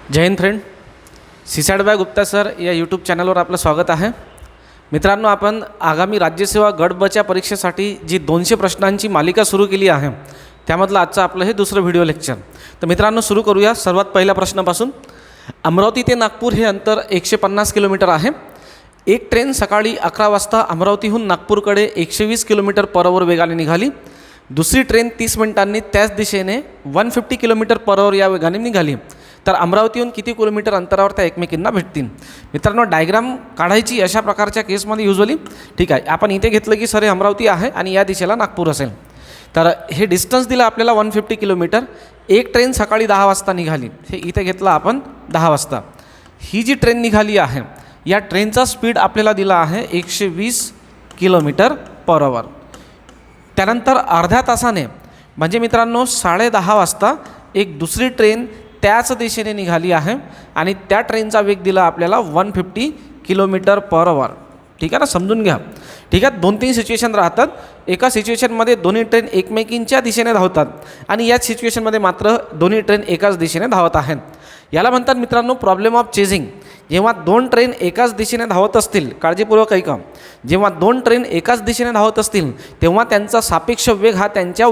जय हिंद friend, CSAT by Gupta sir या YouTube चॅनलवर आपलं स्वागत आहे. मित्रांनो, आपण आगामी राज्यसेवा गट बच्या परीक्षेसाठी जी 200 प्रश्नांची मालिका सुरू केली आहे त्यामधलं आजचं आपलं हे दुसरं व्हिडिओ लेक्चर. तर मित्रांनो, सुरू करूया सर्वात पहिल्या प्रश्नापासून. अमरावती ते नागपूर हे अंतर 150 किलोमीटर आहे. एक ट्रेन सकाळी 11 वाजता अमरावतीहून नागपूरकडे 120 किलोमीटर पर आवर वेगाने निघाली. दुसरी ट्रेन 30 मिनिटांनी त्याच दिशेने 150 किलोमीटर पर आवर या वेगाने निघाली. तर अमरावतीहून किती किलोमीटर अंतरावर त्या एकमेकींना भेटतील. मित्रांनो, डायग्राम काढायची अशा प्रकारच्या केसमध्ये युजली ठीक आहे. आपण इथे घेतलं की सर हे अमरावती आहे आणि या दिशेला नागपूर असेल. तर हे डिस्टन्स दिलं आपल्याला 150 किलोमीटर. एक ट्रेन सकाळी 10 वाजता निघाली, हे इथे घेतलं आपण 10 वाजता. ही जी ट्रेन निघाली आहे या ट्रेनचा स्पीड आपल्याला दिला आहे 120 किलोमीटर पर आवर. त्यानंतर अर्ध्या तासाने म्हणजे मित्रांनो 10:30 वाजता एक दुसरी ट्रेन त्याच दिशेने निघाली आहे आणि त्या ट्रेनचा वेग दिला आपल्याला 150 किलोमीटर पर आवर. ठीक आहे ना, समजून घ्या. ठीक आहे, 2-3 सिच्युएशन राहतात. एका सिच्युएशनमध्ये दोन्ही ट्रेन एकमेकींच्या दिशेने धावतात आणि याच सिच्युएशनमध्ये मात्र दोन्ही ट्रेन एकाच दिशेने धावत आहेत. याला म्हणतात मित्रांनो प्रॉब्लेम ऑफ चेझिंग. जेव्हा दोन ट्रेन एकाच दिशेने धावत असतील, काळजीपूर्वक ऐका, जेव्हा दोन ट्रेन एकाच दिशेने धावत असतील तेव्हा त्यांचा सापेक्ष वेग हा त्यांच्या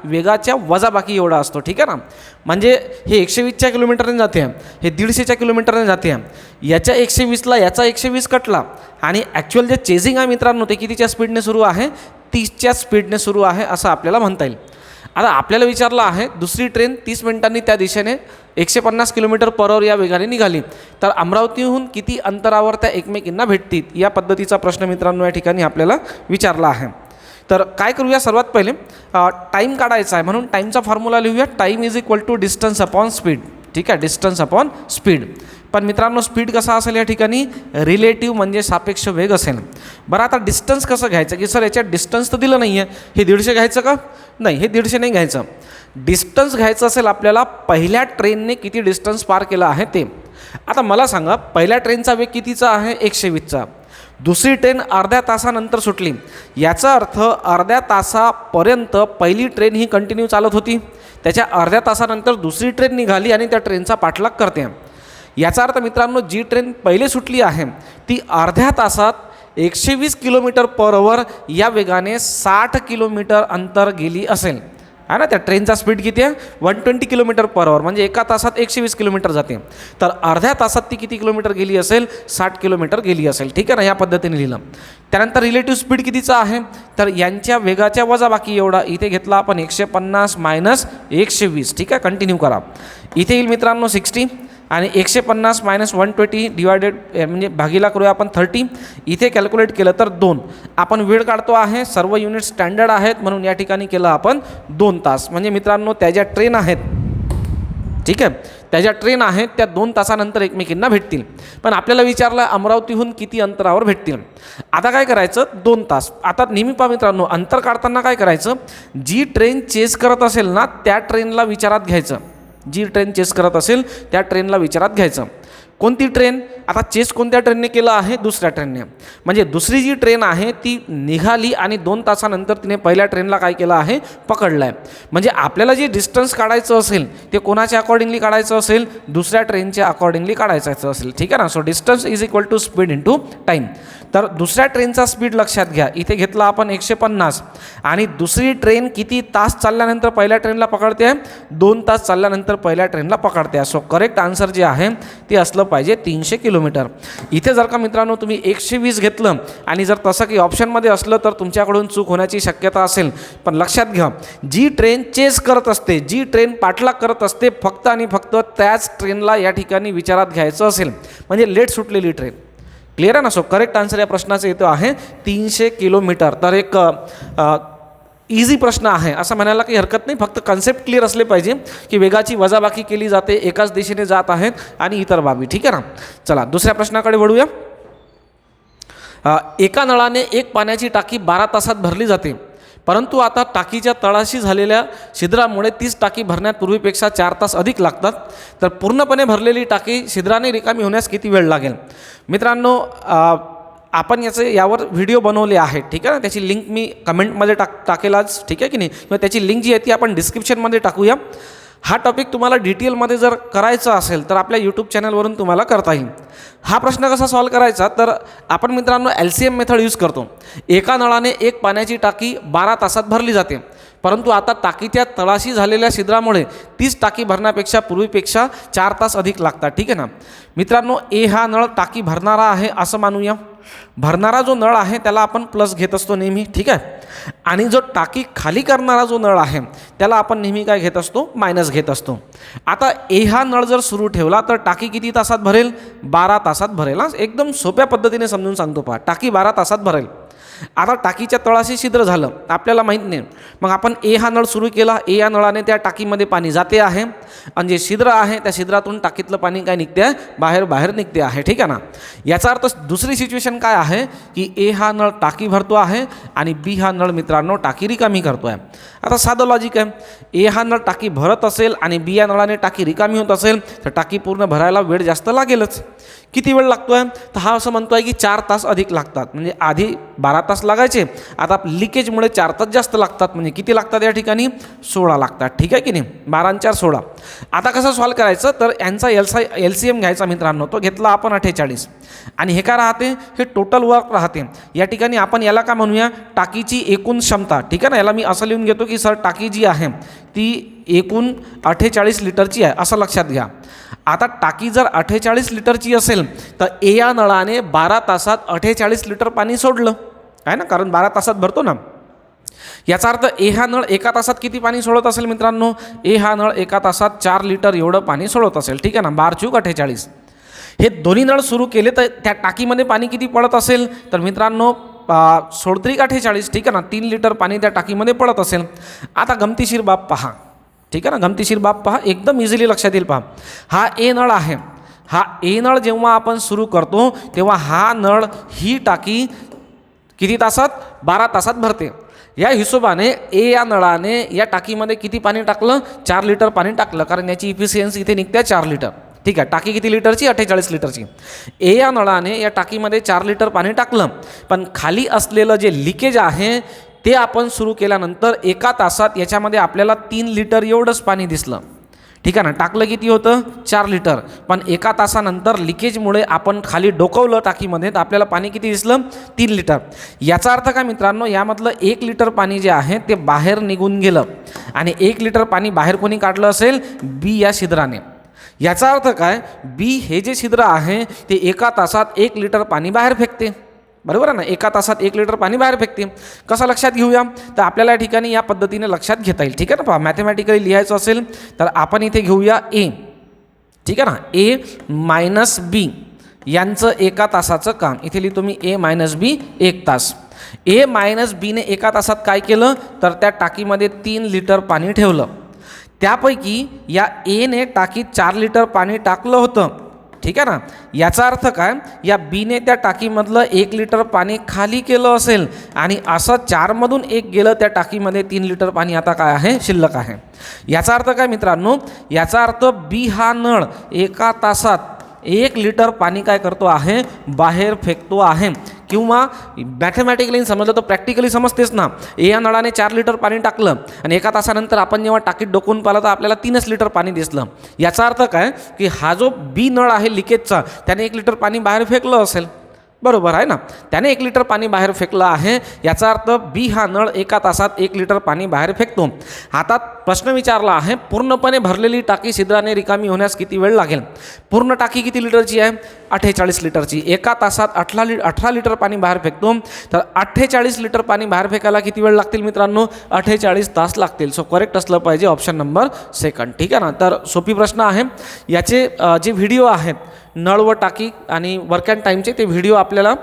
वेगाच्या वजाबाकी एवढा असतो. ठीक आहे ना, म्हणजे हे 120च्या किलोमीटरने जाते, हे 150च्या किलोमीटरने जाते. याच्या 120ला याचा 120 कटला आणि ॲक्च्युअल जे चेझिंग आहे मित्रांनो ते कितीच्या स्पीडने सुरू आहे, 30च्या स्पीडने सुरू आहे असं आपल्याला म्हणता येईल. आता आपल्याला विचारलं आहे दुसरी ट्रेन 30 मिनिटांनी त्या दिशेने 150 किलोमीटर पर आवर या वेगाने निघाली, तर अमरावतीहून किती अंतरावर त्या एकमेकींना भेटतील या पद्धतीचा प्रश्न मित्रांनो या ठिकाणी आपल्याला विचारला आहे. तर काय करूया, सर्वात पहिले टाईम काढायचा आहे म्हणून टाईमचा फॉर्म्युला लिहूया. Time is equal to distance upon speed. ठीक आहे, डिस्टन्स अपॉन स्पीड. पण मित्रांनो स्पीड कसा असेल या ठिकाणी, रिलेटिव्ह म्हणजे सापेक्ष वेग असेल. बरं, आता डिस्टन्स कसं घ्यायचं की सर याच्यात डिस्टन्स तर दिलं नाही आहे, हे 150 घ्यायचं का? नाही, हे 150 नाही घ्यायचं. डिस्टन्स घ्यायचं असेल आपल्याला पहिल्या ट्रेनने किती डिस्टन्स पार केला आहे ते. आता मला सांगा, पहिल्या ट्रेनचा वेग कितीचा आहे, 120चा. दुसरी ट्रेन अर्ध्या तासानंतर सुटली, याचा अर्थ अर्ध्या तासापर्यंत पहिली ट्रेन ही कंटिन्यू चालत होती. त्याच्या अर्ध्या तासानंतर दुसरी ट्रेन निघाली आणि त्या ट्रेनचा पाठलाग करते. याचा अर्थ मित्रांनो जी ट्रेन पहिले सुटली आहे ती अर्ध्या तासात 120 किलोमीटर पर आवर या वेगाने 60 किलोमीटर अंतर गेली असेल. आहे ना, त्या ट्रेनचा स्पीड किती आहे, 120 किलोमीटर पर आवर, म्हणजे एका तासात 120 किलोमीटर जाते. तर अर्ध्या तासात ती किती किलोमीटर गेली असेल, 60 किलोमीटर गेली असेल. ठीक आहे ना, या पद्धतीने लिहिलं. त्यानंतर रिलेटिव्ह स्पीड कितीचा आहे, तर यांच्या वेगाच्या वजाबाकी एवढा. इथे घेतला आपण 150 मायनस 120. ठीक आहे, कंटिन्यू करा. इथे येईल मित्रांनो 60 आणि 150 मायनस 120 डिवायडेड म्हणजे भागीला करूया आपण 30. इथे कॅल्क्युलेट केलं तर 2. आपण वेळ काढतो आहे, सर्व युनिट स्टँडर्ड आहेत म्हणून या ठिकाणी केलं आपण 2 तास. म्हणजे मित्रांनो त्या ज्या ट्रेन आहेत, ठीक आहे, त्या ज्या ट्रेन आहेत त्या 2 तासानंतर एकमेकींना भेटतील. पण आपल्याला विचारलं अमरावतीहून किती अंतरावर भेटतील. आता काय करायचं, 2 तास. आता नेहमी पहा मित्रांनो, अंतर काढताना काय करायचं, जी ट्रेन चेस करत असेल ना त्या ट्रेनला विचारात घ्यायचं. जी ट्रेन चेस करत असेल त्या ट्रेनला विचारात घ्यायचं. कोणती ट्रेन, आता चेस कोणत्या ट्रेनने केलं आहे, दुसऱ्या ट्रेनने. म्हणजे दुसरी जी ट्रेन आहे ती निघाली आणि 2 तासानंतर तिने पहिल्या ट्रेनला काय केलं आहे, पकडलं आहे. म्हणजे आपल्याला जे डिस्टन्स काढायचं असेल ते कोणाच्या अकॉर्डिंगली काढायचं असेल, दुसऱ्या ट्रेनच्या अकॉर्डिंगली काढायचं असेल. ठीक आहे ना. So distance is equal to speed into time. तर दुसऱ्या ट्रेनचा स्पीड लक्षात घ्या, इथे घेतला आपण 150 आणि दुसरी ट्रेन किती तास चालल्यानंतर पहिल्या ट्रेनला पकडते, 2 तास चालल्यानंतर पहिल्या ट्रेनला पकडते. सो करेक्ट आन्सर जे आहे ते असलं पाहिजे 300 किलोमीटर. इथे जर का मित्रांनो तुम्ही 120 घेतलं आणि जर तसं काही ऑप्शनमध्ये असलं तर तुमच्याकडून चूक होण्याची शक्यता असेल. पण लक्षात घ्या, जी ट्रेन चेस करत असते, जी ट्रेन पाठलाग करत असते, फक्त आणि फक्त त्याच ट्रेनला या ठिकाणी विचारात घ्यायचं असेल. म्हणजे लेट सुटलेली ट्रेन. क्लिअर आहे ना. सो करेक्ट आन्सर या प्रश्नाचं येतो आहे 300 किलोमीटर. तर एक इझी प्रश्न आहे असं म्हणायला काही हरकत नाही. फक्त कन्सेप्ट क्लिअर असले पाहिजे की वेगाची वजाबाकी केली जाते, एकाच दिशेने जात आहेत आणि इतर बाबी. ठीक आहे ना. चला दुसऱ्या प्रश्नाकडे वळूया. एका नळाने एक पाण्याची टाकी 12 तासात भरली जाते, परंतु आता टाकीच्या तळाशी झालेल्या छिद्रामुळे 30 टाकी भरण्यात पूर्वीपेक्षा 4 तास अधिक लागतात. तर पूर्णपणे भरलेली टाकी छिद्राने रिकामी होण्यास किती वेळ लागेल. मित्रांनो आपण यावर व्हिडिओ बनवले आहेत. ठीक आहे ना, त्याची लिंक मी कमेंटमध्ये टाकेल आज. ठीक आहे की नाही, किंवा त्याची लिंक जी आहे ती आपण डिस्क्रिप्शनमध्ये टाकूया. हा टॉपिक तुम्हाला डिटेलमध्ये जर करायचा असेल तर आपल्या यूट्यूब चॅनलवरून तुम्हाला करता येईल. हा प्रश्न कसा सॉल्व करायचा, तर आपण मित्रांनो LCM मेथड यूज करतो. एका नळाने एक पाण्याची टाकी 12 तासात भरली जाते, परंतु आता टाकीच्या तळाशी झालेल्या छिद्रामुळे तीच टाकी भरण्यापेक्षा पूर्वीपेक्षा 4 तास अधिक लागतात. ठीक आहे ना मित्रांनो. ए हा नळ टाकी भरणारा आहे असं मानूया. भरणारा जो नळ आहे त्याला आपण प्लस घेत असतो नेहमी. ठीक आहे. आणि जो टाकी खाली करणारा जो नळ आहे त्याला आपण नेहमी काय घेत असतो, मायनस घेत असतो. आता ए हा नळ जर सुरू ठेवला तर टाकी किती तासात भरेल, 12 तासात भरेल. एकदम सोप्या पद्धतीने समजून सांगतो पहा. टाकी 12 तासात भरेल. आता टाकीच्या तळाशी छिद्र झालं, आपल्याला माहीत नाही. मग आपण ए हा नळ सुरू केला. ए या नळाने त्या टाकीमध्ये पाणी जाते आहे आणि जे छिद्र आहे त्या छिद्रातून टाकीतलं पाणी काय निघते आहे, बाहेर निघते आहे. ठीक आहे ना. याचा अर्थ दुसरी सिच्युएशन काय आहे की ए हा नळ टाकी भरतो आहे आणि बी हा नळ मित्रांनो टाकी रिकामी करतो आहे. आता साधं लॉजिक आहे. ए हा नळ टाकी भरत असेल आणि बी या नळाने टाकी रिकामी होत असेल तर टाकी पूर्ण भरायला वेळ जास्त लागेलच. किती वेळ लागतो आहे, तर हा असं म्हणतो आहे की 4 तास अधिक लागतात. म्हणजे आधी 12 तास लागायचे, आता लिकेजमुळे 4 तास जास्त लागतात. म्हणजे किती लागतात या ठिकाणी, 16 लागतात. ठीक आहे की नाही. 12 आणि 4 16. आता कसं सॉल्व करायचं, तर यांचा LCM घ्यायचा मित्रांनो. तो घेतला आपण 48 आणि हे काय राहते, हे टोटल वर्क राहते. या ठिकाणी आपण याला काय म्हणूया, टाकीची एकूण क्षमता. ठीक आहे ना. याला मी असं लिहून घेतो की सर टाकी जी आहे ती एकूण 48 लिटरची आहे असं लक्षात घ्या. आता टाकी जर 48 लिटरची असेल तर ए या नळाने 12 तासात 48 लिटर पाणी सोडलं आहे ना, कारण 12 तासात भरतो ना. याचा अर्थ ए हा नळ एका तासात किती पाणी सोडत असेल मित्रांनो, ए हा नळ एका तासात 4 लिटर एवढं पाणी सोडत असेल. ठीक आहे ना. 12 × 48. हे दोन्ही नळ सुरू केले तर त्या टाकीमध्ये पाणी किती पडत असेल, तर मित्रांनो 16 × 48. ठीक आहे ना. 3 लिटर पाणी त्या टाकीमध्ये पडत असेल. आता गमतीशीर बाब पहा. ठीक आहे ना. गमतीशीर बाब पहा, एकदम इझिली लक्षात येईल पहा. हा ए नळ आहे. हा ए नळ जेव्हा आपण सुरू करतो तेव्हा हा नळ ही टाकी किती तासात, 12 तासात भरते. या हिशोबाने ए या नळाने या टाकीमध्ये किती पाणी टाकलं, 4 लिटर पाणी टाकलं, कारण याची इफिशियन्सी इथे निघते 4 लिटर. ठीक आहे. टाकी किती लिटरची, 48 लिटरची. ए या नळाने या टाकीमध्ये 4 लिटर पाणी टाकलं, पण खाली असलेलं जे लिकेज आहे ते आपण सुरू केल्यानंतर एका तासात याच्यामध्ये आपल्याला 3 लिटर एवढंच पाणी दिसलं. ठीक आहे ना. टाकलं किती होतं, 4 लिटर, पण एका तासानंतर लिकेजमुळे आपण खाली डोकवलं टाकीमध्ये तर आपल्याला पाणी किती दिसलं, 3 लिटर. याचा अर्थ काय मित्रांनो, यामधलं 1 लिटर पाणी जे आहे ते बाहेर निघून गेलं आणि 1 लिटर पाणी बाहेर कोणी काढलं असेल, बी या छिद्राने. याचा अर्थ काय, बी हे जे छिद्र आहे ते एका तासात 1 लिटर पाणी बाहेर फेकते. बरोबर आहे ना. एका तासात 1 लिटर पाणी बाहेर फेकते. कसं लक्षात घेऊया, तर आपल्याला या ठिकाणी या पद्धतीने लक्षात घेता येईल. ठीक आहे ना. पहा, मॅथमॅटिकली लिहायचं असेल तर आपण इथे घेऊया ए. ठीक आहे ना. ए मायनस बी यांचं एका तासाचं काम. इथे लिहितो मी ए मायनस बी 1 तास. ए मायनस बीने एका तासात काय केलं, तर त्या टाकीमध्ये 3 लिटर पाणी ठेवलं. त्यापैकी या एने टाकीत 4 लिटर पाणी टाकलं होतं. ठीक आहे ना. याचा अर्थ काय, या बीने त्या टाकीमधलं 1 लिटर पाणी खाली केलं असेल आणि असं 4मधून 1 गेलं त्या टाकीमध्ये 3 लिटर पाणी आता काय आहे, शिल्लक आहे. याचा अर्थ काय मित्रांनो, याचा अर्थ बी हा नळ एका तासात 1 लिटर पाणी काय करतो आहे, बाहेर फेकतो आहे. किंवा मॅथमॅटिकली समजलं तर प्रॅक्टिकली समजतेच ना. ए या नळाने 4 लिटर पाणी टाकलं आणि एका तासानंतर आपण जेव्हा टाकीत डोकून पाहिलं तर आपल्याला 3च लिटर पाणी दिसलं. याचा अर्थ काय की हा जो बी नळ आहे लिकेजचा, त्याने 1 लिटर पाणी बाहेर फेकलं असेल. बरोबर आहे ना. त्याने 1 लिटर पाणी बाहेर फेकलं आहे. याचा अर्थ बी हा नळ एका तासात 1 लिटर पाणी बाहेर फेकतो. आता प्रश्न विचारला आहे, पूर्णपणे भरलेली टाकी छिद्राने रिकामी होण्यास किती वेळ लागेल. पूर्ण टाकी किती लिटरची आहे, 48 लिटरची. एका तासात 18 लिटर पाणी बाहेर फेकतो, तर 48 लिटर पाणी बाहेर फेकायला किती वेळ लागतील मित्रांनो, 48 तास लागतील. सो करेक्ट असलं पाहिजे ऑप्शन नंबर 2. ठीक आहे ना. तर सोपी प्रश्न आहे. याचे जे व्हिडिओ आहेत नळ व टाकी आणि वर्क अँड टाईमचे, ते व्हिडिओ आपल्याला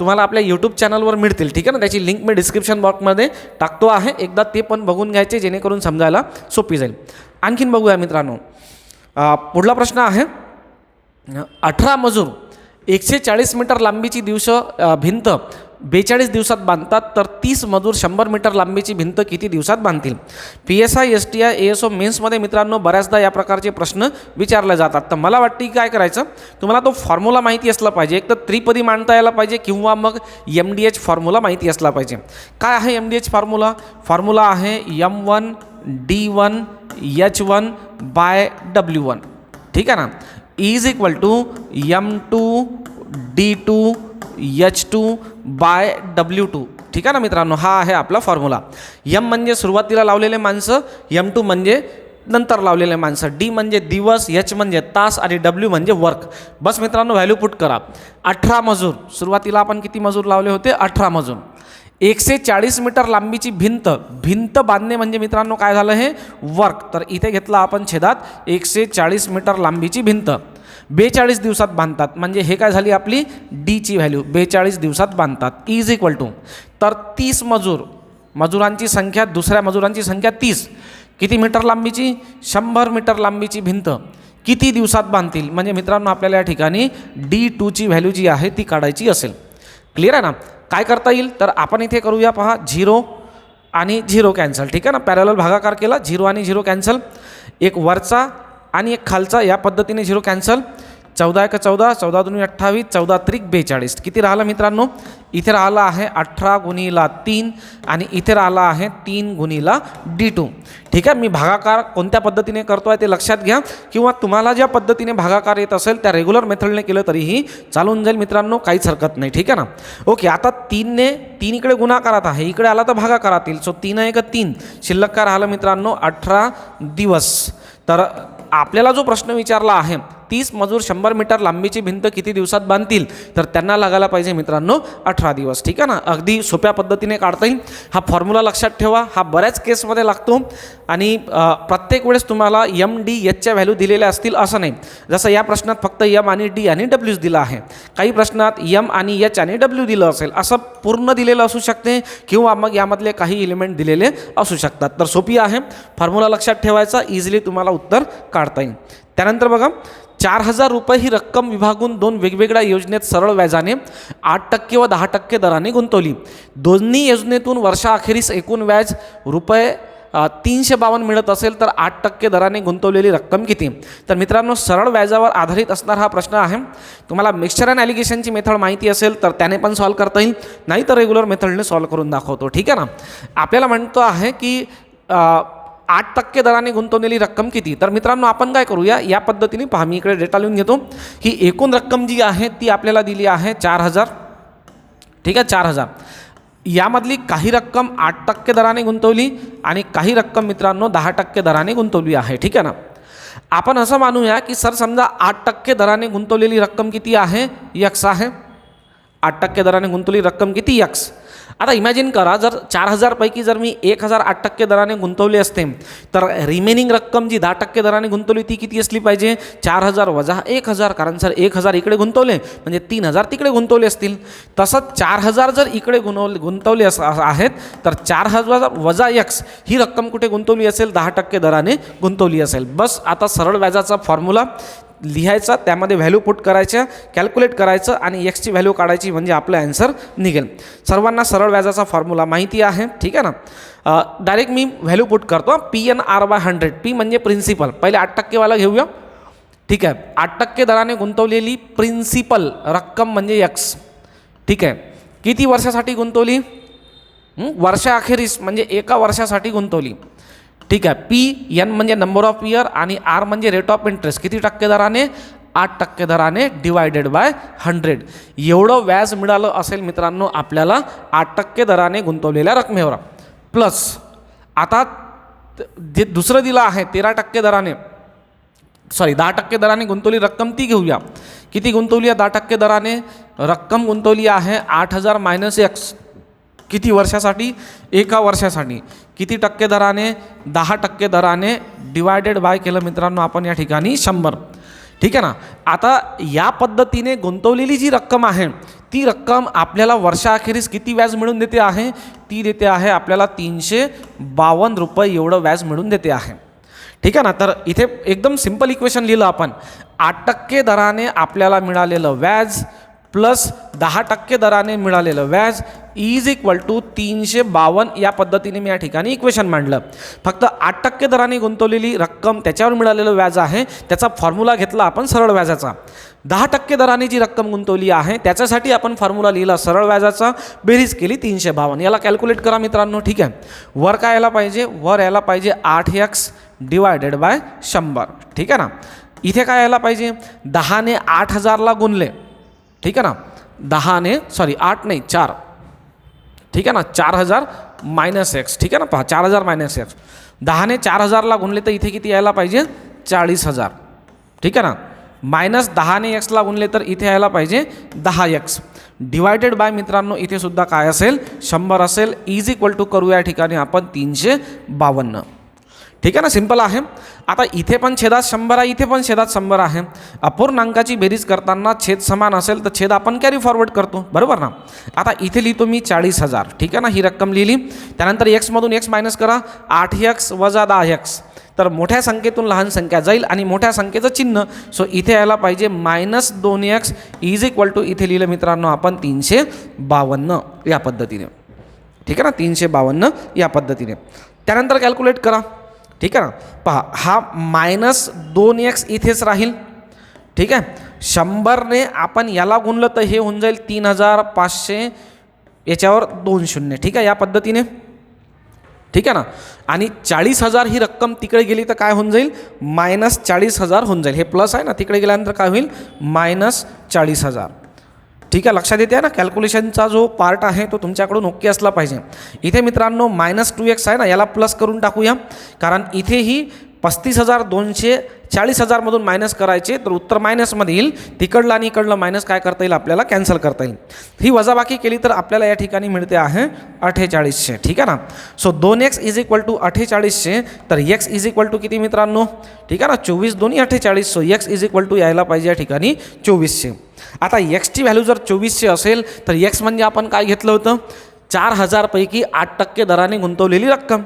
तुम्हाला आपल्या यूट्यूब चॅनलवर मिळतील. ठीक आहे ना. त्याची लिंक मी डिस्क्रिप्शन बॉक्समध्ये टाकतो आहे. एकदा ते पण बघून घ्यायचे जेणेकरून समजायला सोपी जाईल. आणखीन बघूया मित्रांनो. पुढला प्रश्न आहे, 18 मजूर 140 मीटर लांबीची भिंत 42 दिवसात बांधतात, तर 30 मजूर 100 मीटर लांबीची भिंत किती दिवसात बांधतील. PSI STI ASO मेन्समध्ये मित्रांनो बऱ्याचदा या प्रकारचे प्रश्न विचारले जातात. तर मला वाटते की काय करायचं, तुम्हाला तो फॉर्म्युला माहिती असला पाहिजे. एक तर त्रिपदी मांडता यायला पाहिजे किंवा मग MDH फॉर्म्युला माहिती असला पाहिजे. काय आहे MDH फॉर्म्युला आहे M1 D1H1/W1, ठीक आहे ना, इज इक्वल टू M2D2H2/W2, ठीक आहे ना मित्रांनो. हा आहे आपला फॉर्म्युला. M म्हणजे सुरुवातीला लावलेले माणसं, M2 म्हणजे नंतर लावलेले माणसं, D म्हणजे दिवस, H म्हणजे तास आणि W म्हणजे वर्क. बस मित्रांनो व्हॅल्यू पुट करा. 18 मजूर, सुरुवातीला आपण किती मजूर लावले होते? 18 मजूर. 140 मीटर लांबीची भिंत बांधणे म्हणजे मित्रांनो काय झालं? हे वर्क. तर इथे घेतला आपण छेदात 140 मीटर लांबीची भिंत 42 दिवसात बांधतात, म्हणजे हे काय झाली आपली डीची व्हॅल्यू, 42 दिवसात बांधतात. इज इक्वल टू, तर 30 मजुरांची संख्या, दुसऱ्या मजुरांची संख्या 30, किती मीटर लांबीची? 100 मीटर लांबीची भिंत किती दिवसात बांधतील? म्हणजे मित्रांनो आपल्याला या ठिकाणी D2ची व्हॅल्यू जी आहे ती काढायची असेल. क्लिअर आहे ना? काय करता येईल? तर आपण इथे करूया, पहा, 0 आणि 0 कॅन्सल, ठीक आहे ना. पॅरलल भागाकार केला, 0 आणि 0 कॅन्सल, एक वरचा आणि एक खालचा, या पद्धतीने 0 कॅन्सल. 14 × 14, 14 × 2 = 28, 14 × 3 = 42. किती राहिलं मित्रांनो? इथे राहिलं आहे 18 × 3 आणि इथे राहिलं आहे 3 × D2, ठीक आहे. मी भागाकार कोणत्या पद्धतीने करतो आहे ते लक्षात घ्या, किंवा तुम्हाला ज्या पद्धतीने भागाकार येत असेल त्या रेग्युलर मेथडने केलं तरीही चालून जाईल मित्रांनो, काहीच हरकत नाही, ठीक आहे ना. ओके, आता 3ने 3 इकडे गुणाकारात आहे, इकडे आला तर भागाकारात येईल. सो 3 × 3, शिल्लक काय राहिलं मित्रांनो? 18 दिवस. तर आपल्याला जो प्रश्न विचारला आहे, 30 मजूर 100 मीटर लांबीची भिंत किती दिवसात बांधतील, तर त्यांना लागायला पाहिजे मित्रांनो 18 दिवस, ठीक आहे ना. अगदी सोप्या पद्धतीने काढता येईल. हा फॉर्म्युला लक्षात ठेवा, हा बऱ्याच केसमध्ये लागतो आणि प्रत्येक वेळेस तुम्हाला MDHच्या व्हॅल्यू दिलेल्या असतील असं नाही. जसं या प्रश्नात फक्त M आणि D आणि Wच दिलं आहे, काही प्रश्नात M आणि H आणि W दिलं असेल, असं पूर्ण दिलेलं असू शकते, किंवा मग यामधले काही एलिमेंट दिलेले असू शकतात. तर सोपी आहे, फॉर्म्युला लक्षात ठेवायचा, इझिली तुम्हाला उत्तर काढता येईल. त्यानंतर बघा, 4000 रुपये ही रक्कम विभागून 2 वेगवेगळ्या योजनेत सरळ व्याजाने 8% व 10% दराने गुंतवली. दोन्ही योजनेतून वर्षाअखेरीस एकूण व्याज रुपये 352 मिळत असेल तर 8% दराने गुंतवलेली रक्कम किती? तर मित्रांनो सरळ व्याजावर आधारित असणारा हा प्रश्न आहे. तुम्हाला मिक्सचर अँड ॲलिगेशनची मेथड माहिती असेल तर त्याने पण सॉल्व करता येईल, नाही तर रेग्युलर मेथडने सॉल्व करून दाखवतो, ठीक आहे ना. आपल्याला म्हणतो आहे की 8% दराने गुंतवलेली रक्कम किती? तर मित्रांनो आपण काय करूया, या पद्धतीने पहा, मी इकडे डेटा लिहून घेतो. ही एकूण रक्कम जी आहे ती आपल्याला दिली आहे 4000, ठीक आहे, 4000. यामधली काही रक्कम 8% दराने गुंतवली आणि काही रक्कम मित्रांनो 10% दराने गुंतवली आहे, ठीक आहे ना. आपण असं मानूया की सर समजा 8% दराने गुंतवलेली रक्कम किती आहे? X आहे. 8% दराने गुंतवलेली रक्कम किती? X. आता इमॅजिन करा, जर 4000 पैकी जर मी 1000 8% दराने गुंतवले असते तर रिमेनिंग रक्कम जी 10% दराने गुंतवली ती किती असली पाहिजे? 4000 वजा 1000, कारण सर 1000 इकडे गुंतवले म्हणजे 3000 तिकडे गुंतवले असतील. तसंच 4000 जर इकडे गुंतवले आहेत तर 4000 वजा X ही रक्कम कुठे गुंतवली असेल? 10% दराने गुंतवली असेल. बस आता सरळ व्याजाचा फॉर्म्युला लिहायचा, त्यामध्ये व्हॅल्यू पुट करायच्या, कॅल्क्युलेट करायचं आणि Xची व्हॅल्यू काढायची, म्हणजे आपलं ॲन्सर निघेल. सर्वांना सरळ व्याजाचा फॉर्म्युला माहिती आहे, ठीक आहे ना. डायरेक्ट मी व्हॅल्यू पुट करतो, PNR/100. P म्हणजे प्रिन्सिपल, पहिले 8% वाला घेऊया, ठीक आहे. 8% दराने गुंतवलेली प्रिन्सिपल रक्कम म्हणजे X, ठीक आहे. किती वर्षासाठी गुंतवली? वर्षाअखेरीस, म्हणजे एका वर्षासाठी गुंतवली, ठीक आहे. PN म्हणजे नंबर ऑफ इयर आणि R म्हणजे रेट ऑफ इंटरेस्ट, किती टक्के दराने? 8% दराने /100. एवढं व्याज मिळालं असेल मित्रांनो आपल्याला 8% दराने गुंतवलेल्या रकमेवर. प्लस आता जे दुसरं दिलं आहे 13% दराने, 10% दराने गुंतवली रक्कम ती घेऊया. किती गुंतवली आहे 10% दराने? रक्कम गुंतवली आहे 8000 - X. किती वर्षासाठी? एका वर्षासाठी. किती टक्के दराने? 10% दराने / केलं मित्रांनो आपण या ठिकाणी 100, ठीक आहे ना. आता या पद्धतीने गुंतवलेली जी रक्कम आहे ती रक्कम आपल्याला वर्षाअखेरीस किती व्याज मिळून देते आहे? ती देते आहे आपल्याला 352 रुपये एवढं व्याज मिळून देते आहे, ठीक आहे ना. तर इथे एकदम सिंपल इक्वेशन लिहिलं आपण, 8% दराने आपल्याला मिळालेलं व्याज प्लस 10% दराने मिळालेलं व्याज इज इक्वल टू 352 या पद्धतीने मी या ठिकाणी इक्वेशन मांडलं. फक्त 8% दराने गुंतवलेली रक्कम त्याच्यावर मिळालेलं व्याज आहे, त्याचा फॉर्म्युला घेतला आपण सरळ व्याजाचा. 10% दराने जी रक्कम गुंतवली आहे त्याच्यासाठी आपण फॉर्म्युला लिहिला सरळ व्याजाचा, बेरीज केली 352. याला कॅल्क्युलेट करा मित्रांनो. ठीक आहे, वर काय यायला पाहिजे, वर यायला पाहिजे 8x डिवायडेड बाय 100. ठीक आहे ना. इथे काय यायला पाहिजे, 10ने 8000ला गुणले. ठीक आहे ना, 8 नाही 4. ठीक आहे ना, 4000 मायनस एक्स. ठीक आहे ना, पहा 4000 मायनस एक्स. 10ने 4000ला गुणले तर इथे किती यायला पाहिजे, 40,000. ठीक आहे ना, मायनस 10ने एक्सला गुणले तर इथे यायला पाहिजे 10x डिवायडेड बाय मित्रांनो इथे सुद्धा काय असेल, 100 असेल. इज इक्वल टू करूया या ठिकाणी आपण 352. ठीक आहे ना, सिंपल आहे. आता इथे पण छेदात 100 आहे, इथे पण छेदात 100 आहे. अपूर्णांकाची बेरीज करताना छेद समान असेल तर छेद आपण कॅरी फॉरवर्ड करतो, बरोबर ना. आता इथे लिहितो मी 40,000. ठीक आहे ना, ही रक्कम लिहिली. त्यानंतर एक्समधून एक्स मायनस करा, 8x वजा 10x. तर मोठ्या संख्येतून लहान संख्या जाईल आणि मोठ्या संख्येचं चिन्ह, सो इथे यायला पाहिजे minus 2x is equal to इथे लिहिलं मित्रांनो आपण 352 या पद्धतीने. ठीक आहे ना, 352 या पद्धतीने. त्यानंतर कॅल्क्युलेट करा. ठीक आहे ना, पहा हा मायनस 2x इथेच राहील. ठीक आहे, 100ने आपण याला गुणलं तर हे होऊन जाईल 3500, याच्यावर 2 शून्य. ठीक आहे, या पद्धतीने. ठीक आहे ना, आणि 40,000 ही रक्कम तिकडे गेली तर काय होऊन जाईल, मायनस 40,000 होऊन जाईल. हे प्लस आहे ना, तिकडे गेल्यानंतर काय होईल, मायनस 40,000. ठीक आहे, लक्षात येते ना. कॅल्क्युलेशनचा जो पार्ट आहे तो तुमच्याकडून ओके असला पाहिजे. इथे मित्रांनो मायनस 2x आहे ना, याला प्लस करून टाकूया, कारण इथेही 35,200 40,000मधून मायनस करायचे तर उत्तर मायनसमध्ये येईल. तिकडलं आणि इकडलं मायनस काय करता येईल, आपल्याला कॅन्सल करता येईल. ही वजाबाकी केली तर आपल्याला या ठिकाणी मिळते आहे 4800. ठीक आहे ना, so 2x is equal to 4800. तर x इज इक्वल टू किती मित्रांनो, ठीक आहे ना, 24 दोन्ही 48. So x is equal to यायला पाहिजे या ठिकाणी 2400. आता एक्सची व्हॅल्यू जर 2400 असेल तर एक्स म्हणजे आपण काय घेतलं होतं, 4000 पैकी 8% दराने गुंतवलेली रक्कम.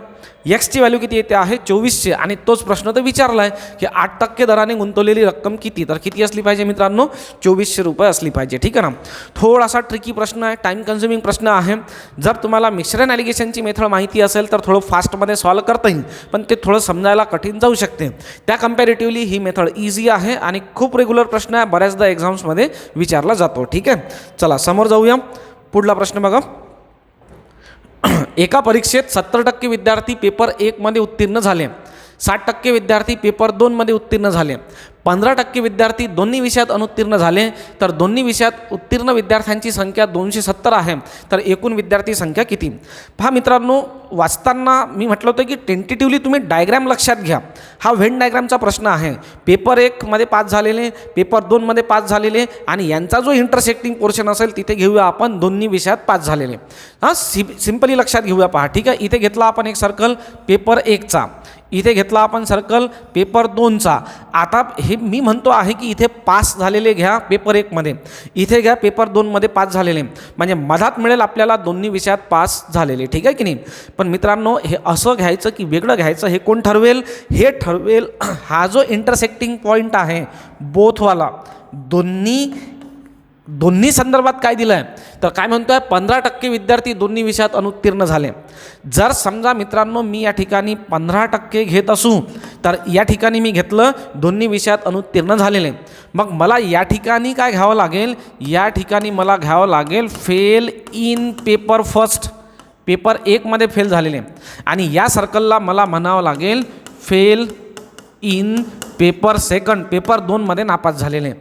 एक्सची व्हॅल्यू किती येते आहे 2400, आणि तोच प्रश्न तर विचारला आहे की 8% दराने गुंतवलेली रक्कम किती, तर किती असली पाहिजे मित्रांनो, 2400 रुपये असली पाहिजे. ठीक आहे ना. थोडासा ट्रिकी प्रश्न आहे, टाईम कन्झ्युमिंग प्रश्न आहे. जर तुम्हाला मिक्सर अँड ॲलिगेशनची मेथड माहिती असेल तर थोडं फास्टमध्ये सॉल्व करता येईल, पण ते थोडं समजायला कठीण जाऊ शकते. त्या कम्पॅरेटिव्हली ही मेथड इझी आहे आणि खूप रेग्युलर प्रश्न आहे, बऱ्याचदा एक्झाम्समध्ये विचारला जातो. ठीक आहे, चला समोर जाऊया. पुढला प्रश्न बघा. एका परीक्षेत 70% विद्यार्थी पेपर 1 मध्ये उत्तीर्ण झाले, 60% विद्यार्थी पेपर 2 मध्ये उत्तीर्ण झाले, 15% विद्यार्थी दोन्ही विषयात अनुत्तीर्ण झाले, तर दोन्ही विषयात उत्तीर्ण विद्यार्थ्यांची संख्या 270 आहे. तर एकूण विद्यार्थी संख्या किती. पहा मित्रांनो, वाचताना मी म्हटलं होतं की टेंटेटिव्हली तुम्ही डायग्रॅम लक्षात घ्या. हा व्हेन डायग्रॅमचा प्रश्न आहे. पेपर 1 मध्ये पास झालेले, पेपर 2 मध्ये पास झालेले, आणि यांचा जो इंटरसेक्टिंग पोर्शन असेल तिथे घेऊया आपण दोन्ही विषयात पास झालेले. हां, सिम्पली लक्षात घेऊया. पहा, ठीक आहे, इथे घेतला आपण एक सर्कल पेपर 1चा, इथे घेतला आपण सर्कल पेपर 2चा. आता हे मी म्हणतो आहे की इथे पास झालेले घ्या पेपर 1 मध्ये, इथे घ्या पेपर 2 मध्ये पास झालेले, म्हणजे मधात मिळेल आपल्याला दोन्ही विषयात पास झालेले. ठीक आहे की नाही. पण मित्रांनो, हे असं घ्यायचं की वेगळं घ्यायचं हे कोण ठरवेल, हे ठरवेल हा जो इंटरसेक्टिंग पॉईंट आहे बोथवाला. दोन्ही संदर्भात काय दिलं आहे, तर काय म्हणतो आहे, 15% विद्यार्थी दोन्ही विषयात अनुत्तीर्ण झाले. जर समजा मित्रांनो मी या ठिकाणी 15% घेत असू, तर या ठिकाणी मी घेतलं दोन्ही विषयात अनुत्तीर्ण झालेले, मग मला या ठिकाणी काय घ्यावं लागेल, या ठिकाणी मला घ्यावं लागेल fail in paper first, paper 1 मध्ये फेल झालेले, आणि या सर्कलला मला म्हणावं लागेल fail in paper second, paper 2 मध्ये नापास झालेले.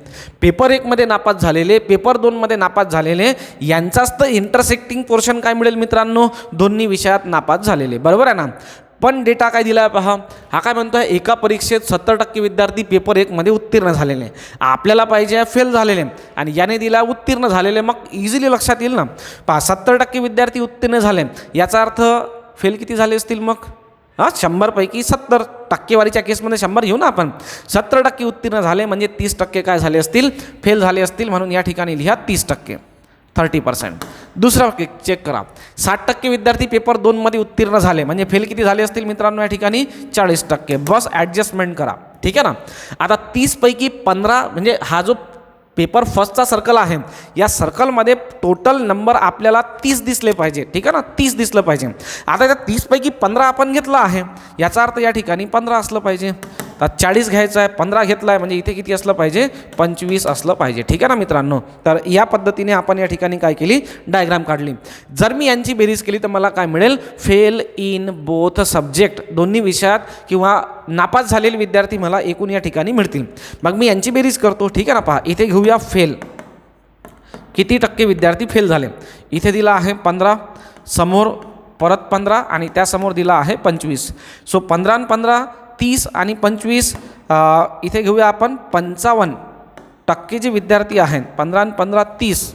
पेपर 1 मध्ये नापास झालेले, पेपर 2 मध्ये नापास झालेले, यांचाच तर इंटरसेक्टिंग पोर्शन काय मिळेल मित्रांनो, दोन्ही विषयात नापास झालेले. बरोबर आहे ना. पण डेटा काय दिला आहे पहा, हा काय म्हणतो आहे, एका परीक्षेत 70% विद्यार्थी पेपर 1 मध्ये उत्तीर्ण झालेले, आपल्याला पाहिजे फेल झालेले, आणि याने दिला उत्तीर्ण झालेले. मग इझिली लक्षात येईल ना. पहा, 70% विद्यार्थी उत्तीर्ण झाले, याचा अर्थ फेल किती झाले असतील मग, 100 पैकी 70, टक्केवारीच्या केसमध्ये 100 घेऊ ना आपण. 70% उत्तीर्ण झाले म्हणजे 30% काय झाले असतील, फेल झाले असतील. म्हणून या ठिकाणी लिहा 30%, 30%. दुसरा चेक करा, 60% विद्यार्थी पेपर 2 मध्ये उत्तीर्ण झाले, म्हणजे फेल किती झाले असतील मित्रांनो या ठिकाणी 40%. बस ॲडजस्टमेंट करा. ठीक आहे ना. आता 30 पैकी 15, म्हणजे हा जो पेपर फर्स्टचा सर्कल आहे, या सर्कलमध्ये टोटल नंबर आपल्याला 30 दिसले पाहिजे, ठीक आहे ना, 30 दिसलं पाहिजे. आता त्या 30पैकी 15 आपण घेतला आहे, याचा अर्थ या ठिकाणी 15 असलं पाहिजे. तर 40 घ्यायचं आहे, 15 घेतला आहे, म्हणजे इथे किती असलं पाहिजे, 25 असलं पाहिजे, ठीक आहे ना मित्रांनो. तर या पद्धतीने आपण या ठिकाणी काय केली, डायग्राम काढली. जर मी यांची बेरीज केली तर मला काय मिळेल, फेल इन बोथ सब्जेक्ट, दोन्ही विषयात किंवा नापास झालेले विद्यार्थी मला एकूण या ठिकाणी मिळतील. मग मी यांची बेरीज करतो, ठीक आहे ना. पहा इथे घेऊया फेल, किती टक्के विद्यार्थी फेल झाले. इथे दिला आहे 15, समोर परत 15 आणि त्यासमोर दिला आहे 25. सो 15 आणि 15 30 आणि 25, इथे घेऊया आपण 55% जे विद्यार्थी आहेत, 15 आणि 15 30.